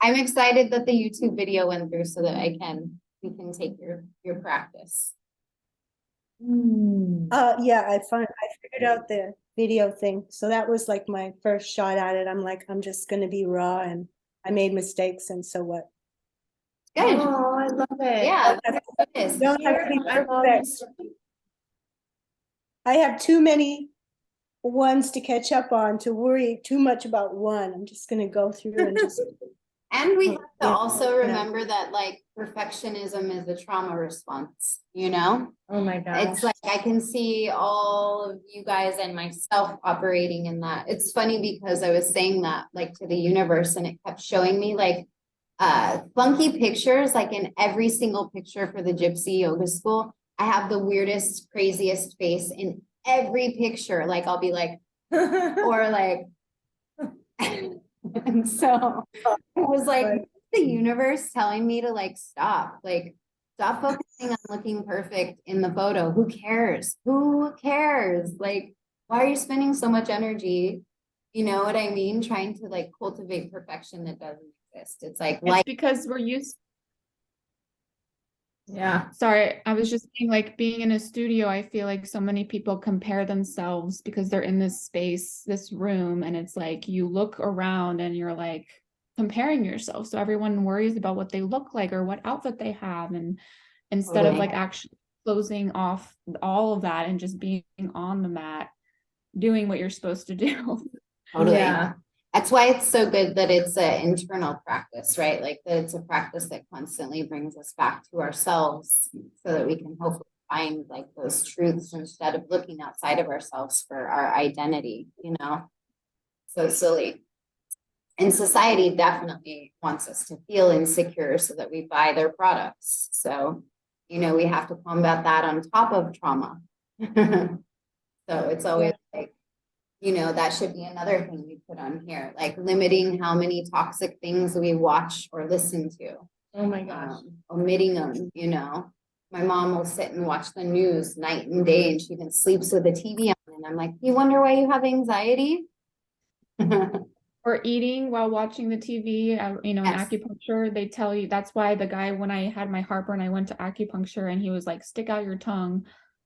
I'm excited that the YouTube video went through so that we can take your practice. Yeah, I figured out the video thing. So that was like my first shot at it. I'm like, I'm just gonna be raw, and I made mistakes, and so what? Good. Oh, I love it. Yeah. Don't have It is. don't have to be I love perfect. I have too many ones to catch up on to worry too much about one. I'm just gonna go through and just. And we have to Yeah. also remember that like perfectionism is a trauma response, you know? Oh my gosh. It's like I can see all of you guys and myself operating in that. It's funny because I was saying that like to the universe and it kept showing me like funky pictures, like in every single picture for the gypsy yoga school. I have the weirdest, craziest face in every picture. Like I'll be like, or like, and so it was like the universe telling me to like stop focusing on looking perfect in the photo. Who cares? Who cares? Like, why are you spending so much energy? You know what I mean? Trying to like cultivate perfection that doesn't exist. It's like It's because we're used. Yeah. Sorry, I was just saying, like being in a studio, I feel like so many people compare themselves because they're in this space, this room, and it's like you look around and you're like comparing yourself. So everyone worries about what they look like or what outfit they have. And instead of like actually closing off all of that and just being on the mat, doing what you're supposed to do. totally. Yeah. That's why it's so good that it's an internal practice, right? Like that it's a practice that constantly brings us back to ourselves so that we can hopefully find like those truths instead of looking outside of ourselves for our identity, you know? So silly. And society definitely wants us to feel insecure so that we buy their products. So, you know, we have to combat that on top of trauma. So it's always like, you know, that should be another thing we put on here, like limiting how many toxic things we watch or listen to. Oh my gosh. Omitting them, you know. My mom will sit and watch the news night and day and she even sleeps with the TV on. And I'm like, you wonder why you have anxiety? Or eating while watching the TV, you know, in Yes. acupuncture, they tell you that's why the guy, when I had my heartburn, I went to acupuncture and he was like, stick out your tongue,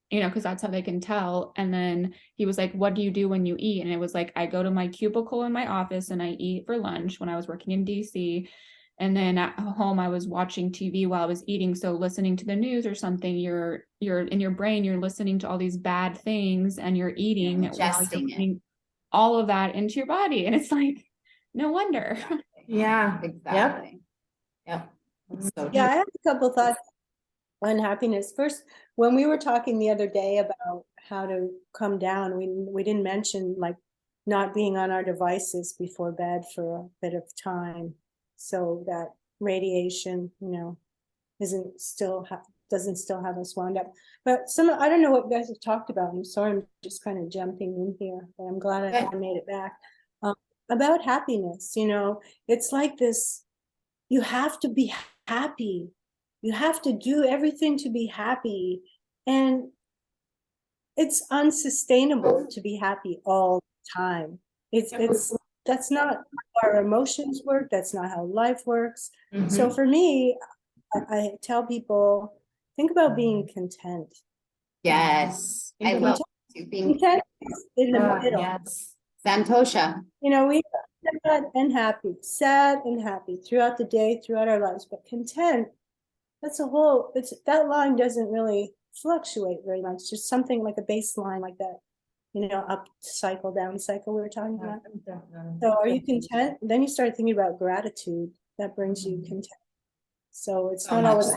you know, because that's how they can tell. And then he was like, what do you do when you eat? And it was like, I go to my cubicle in my office and I eat for lunch when I was working in DC. And then at home, I was watching TV while I was eating. So listening to the news or something, you're in your brain, you're listening to all these bad things and you're eating while you're Ingesting it. putting all of that into your body. And it's like, no wonder. Yeah. Exactly. Yep. That's so Yeah, true. I have a couple thoughts on happiness. First, when we were talking the other day about how to come down, we didn't mention like not being on our devices before bed for a bit of time, so that radiation, you know, doesn't still have us wound up. But I don't know what you guys have talked about. I'm sorry, I'm just kind of jumping in here, but I'm glad I made it back. About happiness, you know, it's like this, you have to be happy. You have to do everything to be happy. And it's unsustainable to be happy all the time. That's not how our emotions work. That's not how life works. So for me, I tell people, think about being content. Yes. I love being Content in the middle. yes. Santosha. You know, we are sad and happy, sad and happy throughout the day, throughout our lives, but content, that line doesn't really fluctuate very much. Just something like a baseline like that, you know, up cycle, down cycle we were talking about. So are you content? Then you start thinking about gratitude. That brings you content. So it's not always,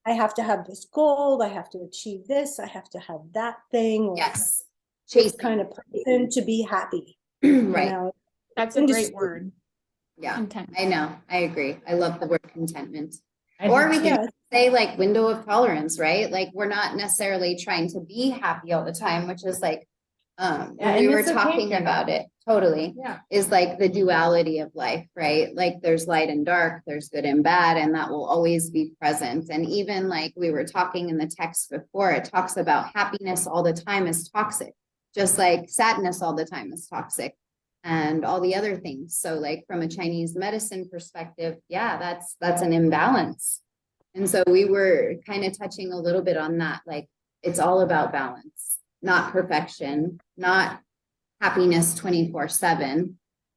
I have to have this goal, I have to achieve this, I have to have that thing. Or yes. this kind of person to be happy. Right. You know? That's a great word. Yeah. Content. I know. I agree. I love the word contentment. Or we can say like window of tolerance, right? Like we're not necessarily trying to be happy all the time, which is like when we were talking about it, totally. Yeah. Is like the duality of life, right? Like there's light and dark, there's good and bad, and that will always be present. And even like we were talking in the text before, it talks about happiness all the time is toxic, just like sadness all the time is toxic, and all the other things. So like from a Chinese medicine perspective, yeah, that's an imbalance. And so we were kind of touching a little bit on that. Like it's all about balance, not perfection, not happiness 24/7.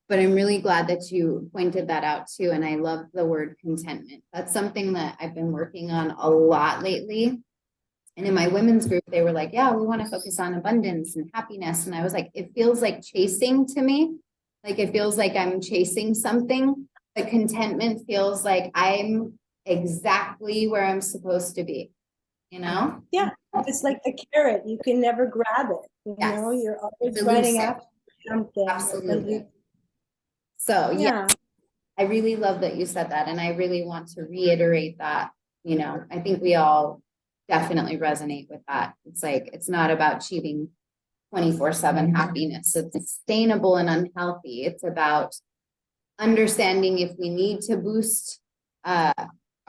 But I'm really glad that you pointed that out too. And I love the word contentment. That's something that I've been working on a lot lately. And in my women's group, they were like, yeah, we want to focus on abundance and happiness. And I was like, it feels like chasing to me. Like it feels like I'm chasing something, but contentment feels like I'm exactly where I'm supposed to be, you know? Yeah, it's like the carrot. You can never grab it. You Yes. know, you're always It's running elusive. after something. Absolutely. So yeah, I really love that you said that. And I really want to reiterate that, you know, I think we all definitely resonate with that. It's like, it's not about achieving 24/7 happiness. It's sustainable and unhealthy. It's about understanding if we need to boost our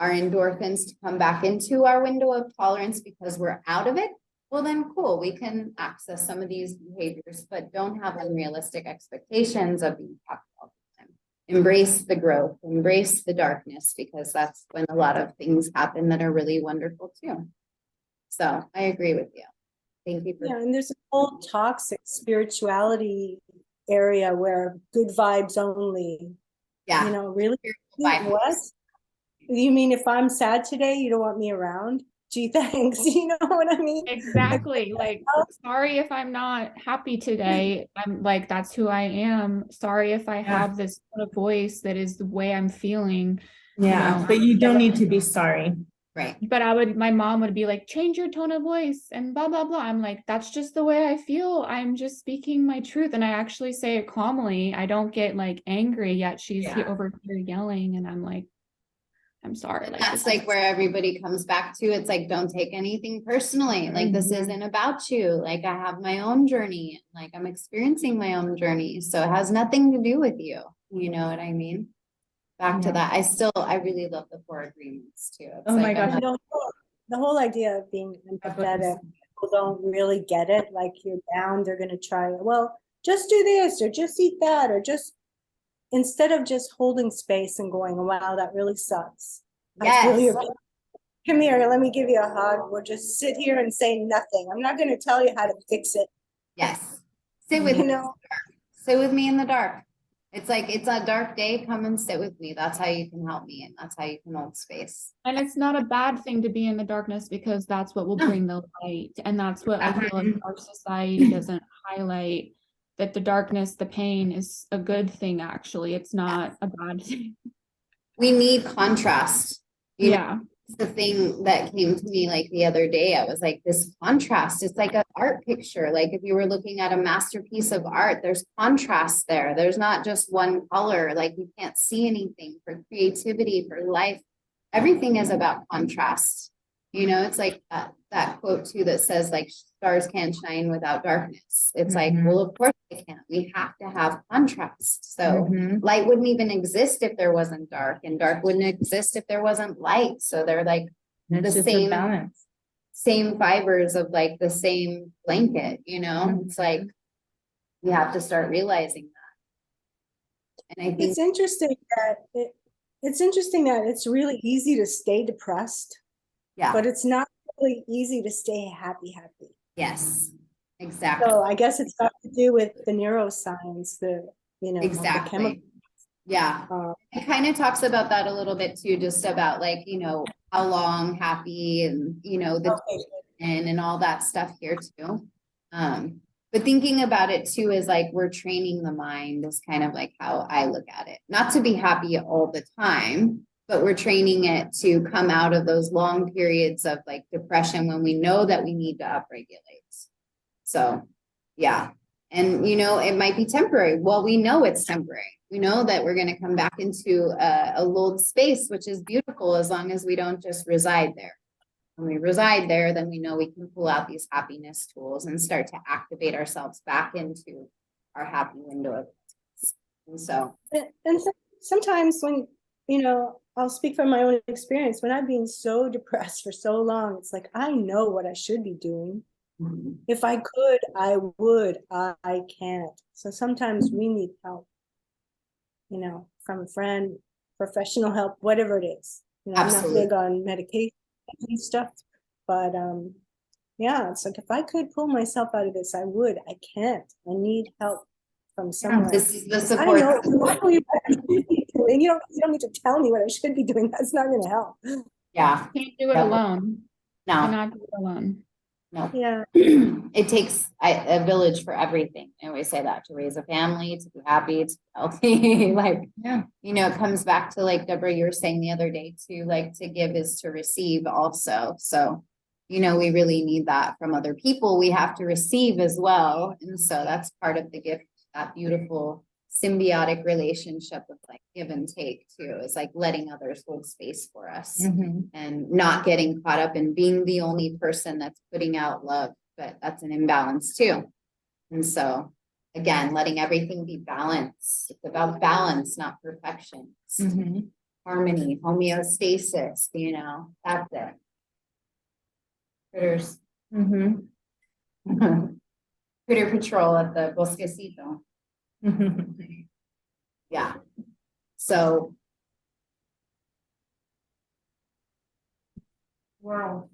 endorphins to come back into our window of tolerance because we're out of it. Well, then cool, we can access some of these behaviors, but don't have unrealistic expectations of being happy all the time. Embrace the growth, embrace the darkness, because that's when a lot of things happen that are really wonderful too. So I agree with you. Thank you for Yeah, and there's a whole toxic spirituality area where good vibes only. yeah. You know, really? Vibes. What? You mean if I'm sad today, you don't want me around? Gee, thanks. You know what I mean? Exactly. Like, sorry if I'm not happy today. I'm like, that's who I am. Sorry if I have this tone of voice that is the way I'm feeling. Yeah, know. but you don't need to be sorry. Right. But my mom would be like, change your tone of voice and blah, blah, blah. I'm like, that's just the way I feel. I'm just speaking my truth. And I actually say it calmly. I don't get like angry, yet she's over here yelling. And I'm like, I'm sorry. And like that's like where everybody comes back to. It's like, don't take anything personally. Like this isn't about you. Like I have my own journey. Like I'm experiencing my own journey. So it has nothing to do with you. You know what I mean? Back to that. I really love the 4 agreements too. It's Oh my gosh. And the whole idea of being empathetic, people don't really get it. Like you're down, they're going to try, well, just do this or just eat that or just, instead of just holding space and going, wow, that really sucks. Yes. Come here, let me give you a hug. We'll just sit here and say nothing. I'm not going to tell you how to fix it. Yes. Sit with You me. know, Sit with me in the dark. It's like, it's a dark day. Come and sit with me. That's how you can help me. And that's how you can hold space. And it's not a bad thing to be in the darkness because that's what will bring the light. And that's what I feel like our society doesn't highlight, that the darkness, the pain is a good thing. Actually, it's not a bad thing. We need contrast. You know, it's the thing that came to me like the other day. I was like, this contrast, it's like an art picture. Like if you were looking at a masterpiece of art, there's contrast there. There's not just one color. Like you can't see anything. For creativity, for life, everything is about contrast. You know, it's like that quote too that says like stars can't shine without darkness. It's like, well, of course they can't. We have to have contrast. So light wouldn't even exist if there wasn't dark, and dark wouldn't exist if there wasn't light. So they're like the same balance, same fibers of like the same blanket, you know. It's like we have to start realizing that. And I think it's interesting that it's really easy to stay depressed. Yeah. But it's not really easy to stay happy. Yes, exactly. So I guess it's got to do with the neuroscience, exactly. the chemical. Yeah. It kind of talks about that a little bit too, just about like, you know, how long happy and, you know, the and all that stuff here too. But thinking about it too is like we're training the mind is kind of like how I look at it. Not to be happy all the time, but we're training it to come out of those long periods of like depression when we know that we need to upregulate. So, yeah. And, you know, it might be temporary. Well, we know it's temporary. We know that we're going to come back into a lulled space, which is beautiful as long as we don't just reside there. When we reside there, then we know we can pull out these happiness tools and start to activate ourselves back into our happy window of and so. And sometimes when, you know, I'll speak from my own experience. When I've been so depressed for so long, it's like, I know what I should be doing. If I could, I would. I can't. So sometimes we need help, you know, from a friend, professional help, whatever it is. You know, I'm not big on medication and stuff, but Yeah, it's like if I could pull myself out of this, I would. I can't. I need help from somewhere. This is the I don't know. support. Tell me what I should be doing. You don't need to tell me what I should be doing. That's not gonna help. Yeah, Can't do it Yep. alone. no, Cannot do it alone. no. Yeah. It takes a village for everything. I always say that, to raise a family, to be happy, to be healthy, like, Yeah. you know, it comes back to like Deborah, you were saying the other day too, like to give is to receive also. So, you know, we really need that from other people. We have to receive as well. And so that's part of the gift, that beautiful symbiotic relationship of like give and take too, is like letting others hold space for us and not getting caught up in being the only person that's putting out love, but that's an imbalance too. And so again, letting everything be balanced. It's about balance, not perfection. It's harmony, homeostasis, you know, that's it. Critters. Critter patrol at the Bosquecito. Yeah. So World.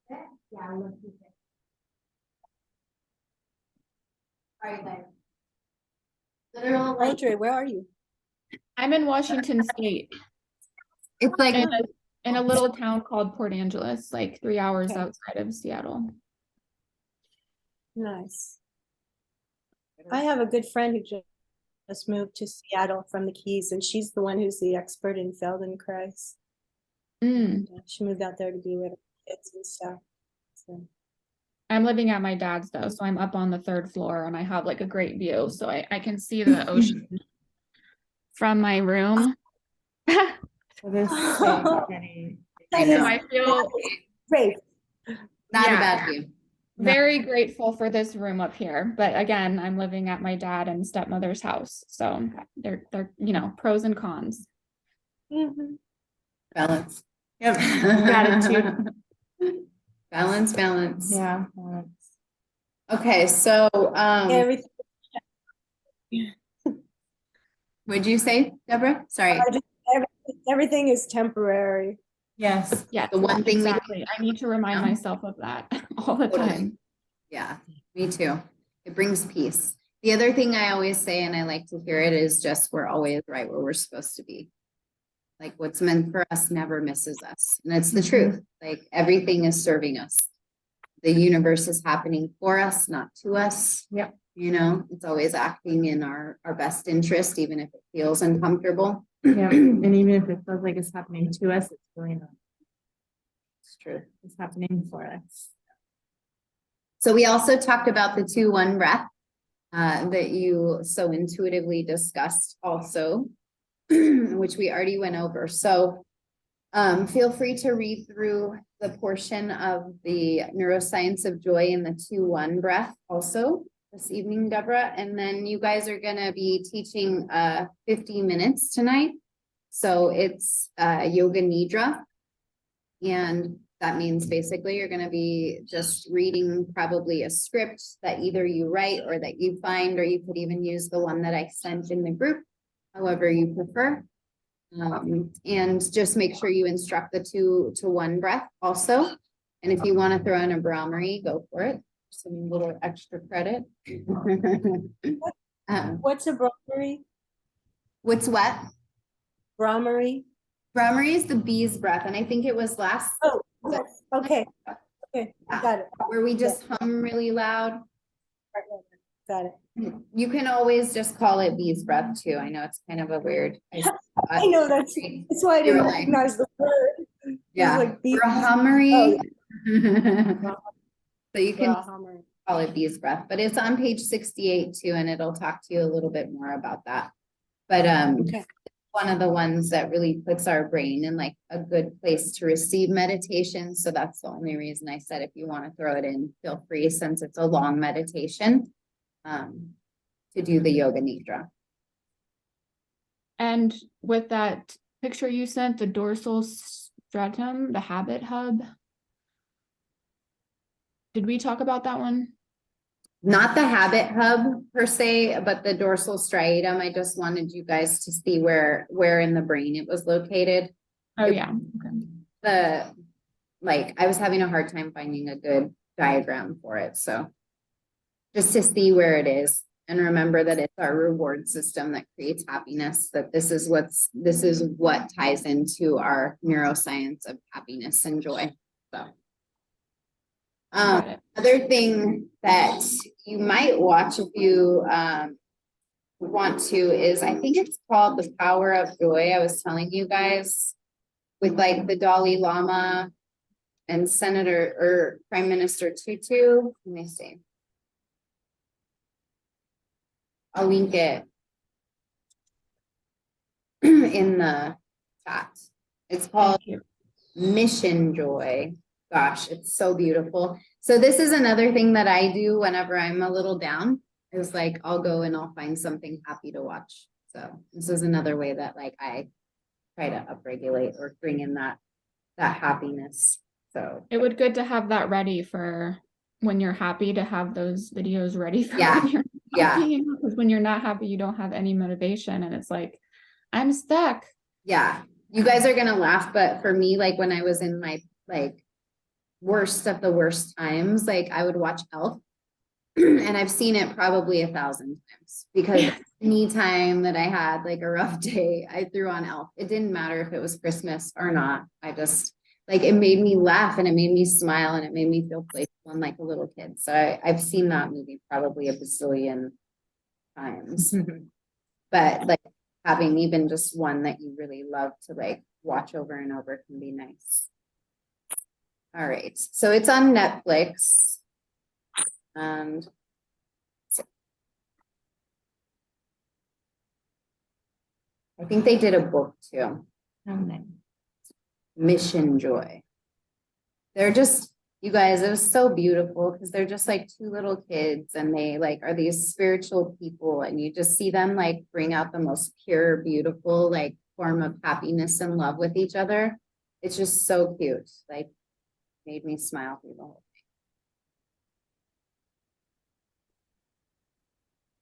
Yeah, I love you. literal, like, Audrey, where are you? I'm in Washington State, it's like, in a little town called Port Angeles, like 3 hours Okay. outside of Seattle. Nice. I have a good friend who just moved to Seattle from the Keys, and she's the one who's the expert in Feldenkrais. Mm. She moved out there to be with her kids and stuff. So. I'm living at my dad's though, so I'm up on the 3rd floor and I have like a great view, so I can see the ocean from my room. So this is getting. I So know. I feel Great. not a yeah. bad view. very grateful for this room up here, but again, I'm living at my dad and stepmother's house, so they're you know, pros and cons. Mhm. Balance. Yep. Gratitude. Balance. Yeah. Okay, so, Everything, what'd you say, Deborah? Sorry. everything is temporary. Yes. Yeah, The one thing we- exactly. I need to remind Yeah. myself of that all the Totally. time. Yeah, me too. It brings peace. The other thing I always say, and I like to hear it, is just we're always right where we're supposed to be. Like what's meant for us never misses us. And it's the truth. Like everything is serving us. The universe is happening for us, not to us. Yep. You know, it's always acting in our best interest, even if it feels uncomfortable. Yeah. And even if it feels like it's happening to us, it's really not. It's true. It's happening for us. So we also talked about the 2-1 breath that you so intuitively discussed also, which we already went over. So feel free to read through the portion of the neuroscience of joy in the 2-1 breath also this evening, Deborah. And then you guys are going to be teaching 50 minutes tonight. So it's yoga nidra. And that means basically you're going to be just reading probably a script that either you write or that you find, or you could even use the one that I sent in the group, however you prefer. And just make sure you instruct the 2-1 breath also. And if you want to throw in a Brahmari, go for it. Some little extra credit. What's a Brahmari? What's what? Brahmari? Brahmari is the bee's breath. And I think it was last Oh, okay. Okay, I got it. where we just hum really loud. Got it. You can always just call it bee's breath too. I know it's kind of a weird. I know that's why I You're didn't like- recognize the word. Yeah, like bees. Brahmari. Oh, So you can Brahmari. call it bee's breath, but it's on page 68 too, and it'll talk to you a little bit more about that. But Okay. one of the ones that really puts our brain in like a good place to receive meditation. So that's the only reason I said if you want to throw it in, feel free, since it's a long meditation, to do the yoga nidra. And with that picture you sent, the dorsal stratum, the habit hub. Did we talk about that one? Not the habit hub per se, but the dorsal striatum. I just wanted you guys to see where in the brain it was located. Oh It- yeah. Okay. I was having a hard time finding a good diagram for it, so. Just to see where it is and remember that it's our reward system that creates happiness, that this is what ties into our neuroscience of happiness and joy, so. Got it. Other thing that you might watch if you, want to is, I think it's called The Power of Joy. I was telling you guys with like the Dalai Lama and Senator or Prime Minister Tutu. Let me see. I'll link it in the chat. It's called Thank you. Mission Joy. Gosh, it's so beautiful. So this is another thing that I do whenever I'm a little down. Is like I'll go and I'll find something happy to watch. So this is another way that like I try to upregulate or bring in that happiness. So It would good to have that ready for when you're happy, to have those videos ready for Yeah. when you're Yeah. happy, because when you're not happy, you don't have any motivation, and it's like, I'm stuck. yeah, you guys are gonna laugh, but for me, like when I was in my like worst of the worst times, like I would watch Elf. And I've seen it probably 1,000 times because anytime that I had like a rough day, I threw on Elf. It didn't matter if it was Christmas or not. I just like, it made me laugh and it made me smile and it made me feel playful and like a little kid. So I've seen that movie probably a bazillion times, but like having even just one that you really love to like watch over and over can be nice. All right. So it's on Netflix. And I think they did a book too. Mission Joy. They're just, you guys, it was so beautiful because they're just like two little kids and they like are these spiritual people and you just see them like bring out the most pure, beautiful like form of happiness and love with each other. It's just so cute. Like made me smile through the whole thing.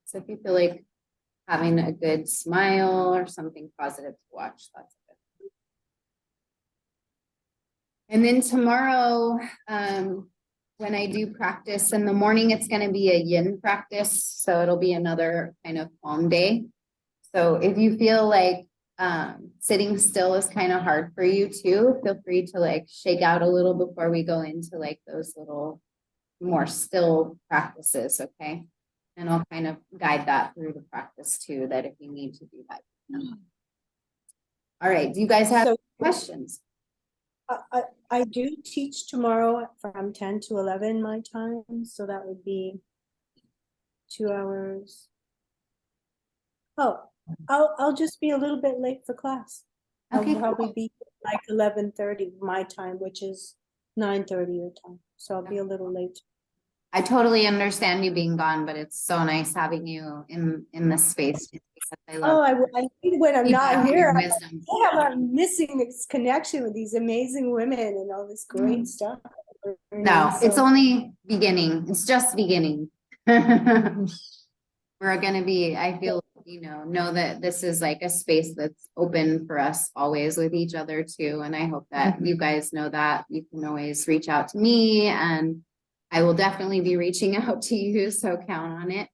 So if you feel like having a good smile or something positive to watch, that's good. And then tomorrow, when I do practice in the morning, it's going to be a yin practice. So it'll be another kind of calm day. So if you feel like sitting still is kind of hard for you too, feel free to like shake out a little before we go into like those little more still practices. Okay. And I'll kind of guide that through the practice too, that if you need to do that. All right. Do you guys have questions? I do teach tomorrow from 10 to 11 my time, so that would be 2 hours. Oh, I'll just be a little bit late for class. Okay, I'll probably be like 11:30 my time, which is 9:30 your time. So I'll be a little late. I totally understand you being gone, but it's so nice having you in this space. I love I think when I'm not here, wisdom. I'm missing this connection with these amazing women and all this great stuff. No, it's only beginning. It's just beginning. We're gonna be, I feel, know that this is like a space that's open for us always with each other too. And I hope that you guys know that you can always reach out to me and I will definitely be reaching out to you, so count on it.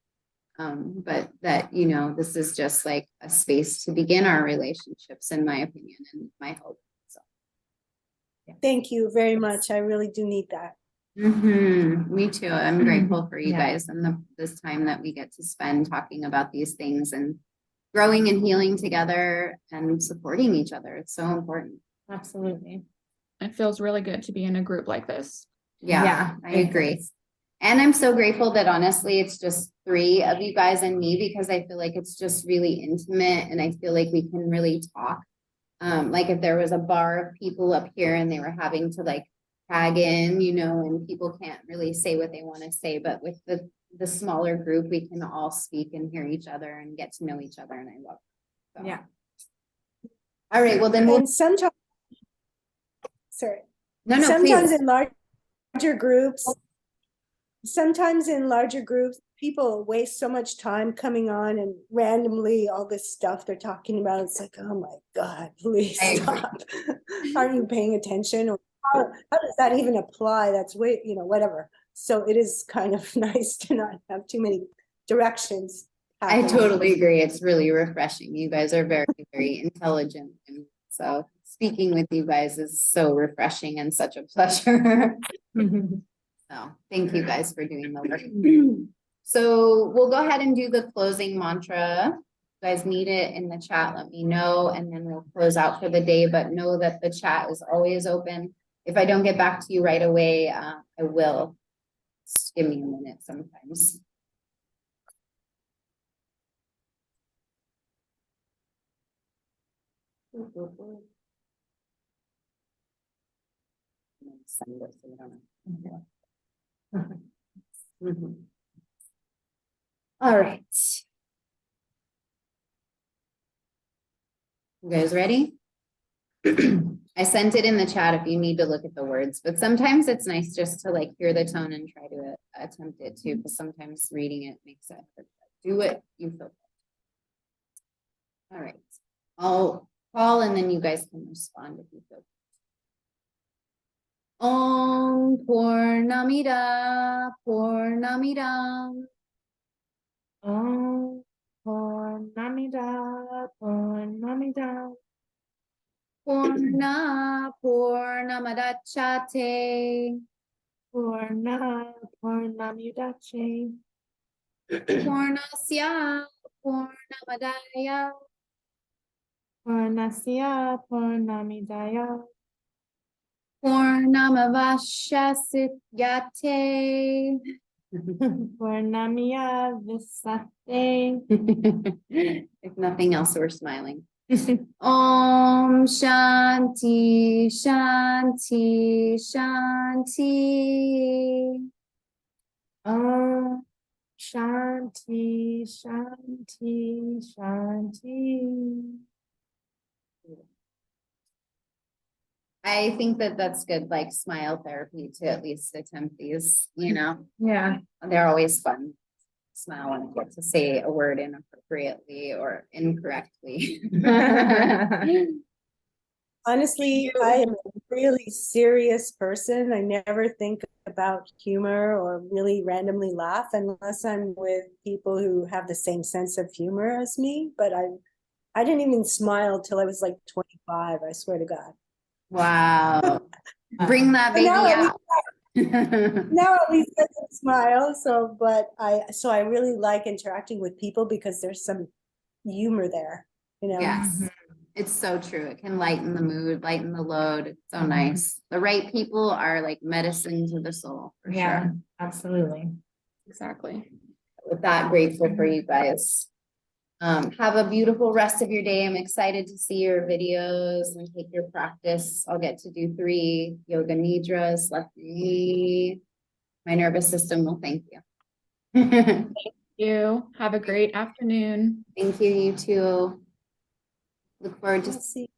But that, this is just like a space to begin our relationships, in my opinion, and my hope. So, yeah. Thank you very much. I really do need that. Me too. I'm grateful for you guys and this time that we get to spend talking about these things and growing and healing together and supporting each other. It's so important. Absolutely. It feels really good to be in a group like this. Yeah, I agree. And I'm so grateful that honestly, it's just 3 of you guys and me, because I feel like it's just really intimate and I feel like we can really talk. Like if there was a bar of people up here and they were having to like tag in, and people can't really say what they want to say, but with the smaller group, we can all speak and hear each other and get to know each other. And I love it. So. Yeah. All right. Well, then sometimes, sorry. No, sometimes please. in larger groups, people waste so much time coming on and randomly all this stuff they're talking about. It's like, oh my God, please stop. Are you paying attention? Or how does that even apply? That's way, whatever. So it is kind of nice to not have too many directions. I happening. totally agree. It's really refreshing. You guys are very, very intelligent. And so speaking with you guys is so refreshing and such a pleasure. So thank you guys for doing the work. So we'll go ahead and do the closing mantra. You guys need it in the chat, let me know, and then we'll close out for the day, but know that the chat is always open. If I don't get back to you right away, I will. Just give me a minute sometimes. Send it so we don't have- Mhm. All right. You guys ready? I sent it in the chat if you need to look at the words, but sometimes it's nice just to like hear the tone and try to attempt it too, because sometimes reading it makes it hard. Do it, you feel. All right. I'll call and then you guys can respond if you feel. Om Purnamida Purnamidam Oh, Purnamida, Purnamida, Purna Purnamadachate Purna, Purnamudacce, Purnasya Purnamadaya Purnasya, Purnamidaya, Purnamavasyasyate. Purnamya Visate. If nothing else, we're smiling. Om Shanti Shanti Shanti. Om Shanti, Shanti, Shanti. I think that that's good, like smile therapy to at least attempt these, you know, Yeah. they're always fun. Smile when I get to say a word inappropriately or incorrectly. Honestly, I am a really serious person. I never think about humor or really randomly laugh unless I'm with people who have the same sense of humor as me. But I didn't even smile till I was like 25, I swear to God. Wow. Bring that baby Now at out. Now at least I can smile. So I really like interacting with people because there's some humor there, you know. Yes, it's so true. It can lighten the mood, lighten the load. It's so nice. The right people are like medicine to the soul, for Yeah, sure. absolutely. Exactly. With that, grateful for you guys. Have a beautiful rest of your day. I'm excited to see your videos and take your practice. I'll get to do 3 yoga nidras, left knee. My nervous system will thank you. You have a great afternoon. Thank you, you too. Look forward to We'll see.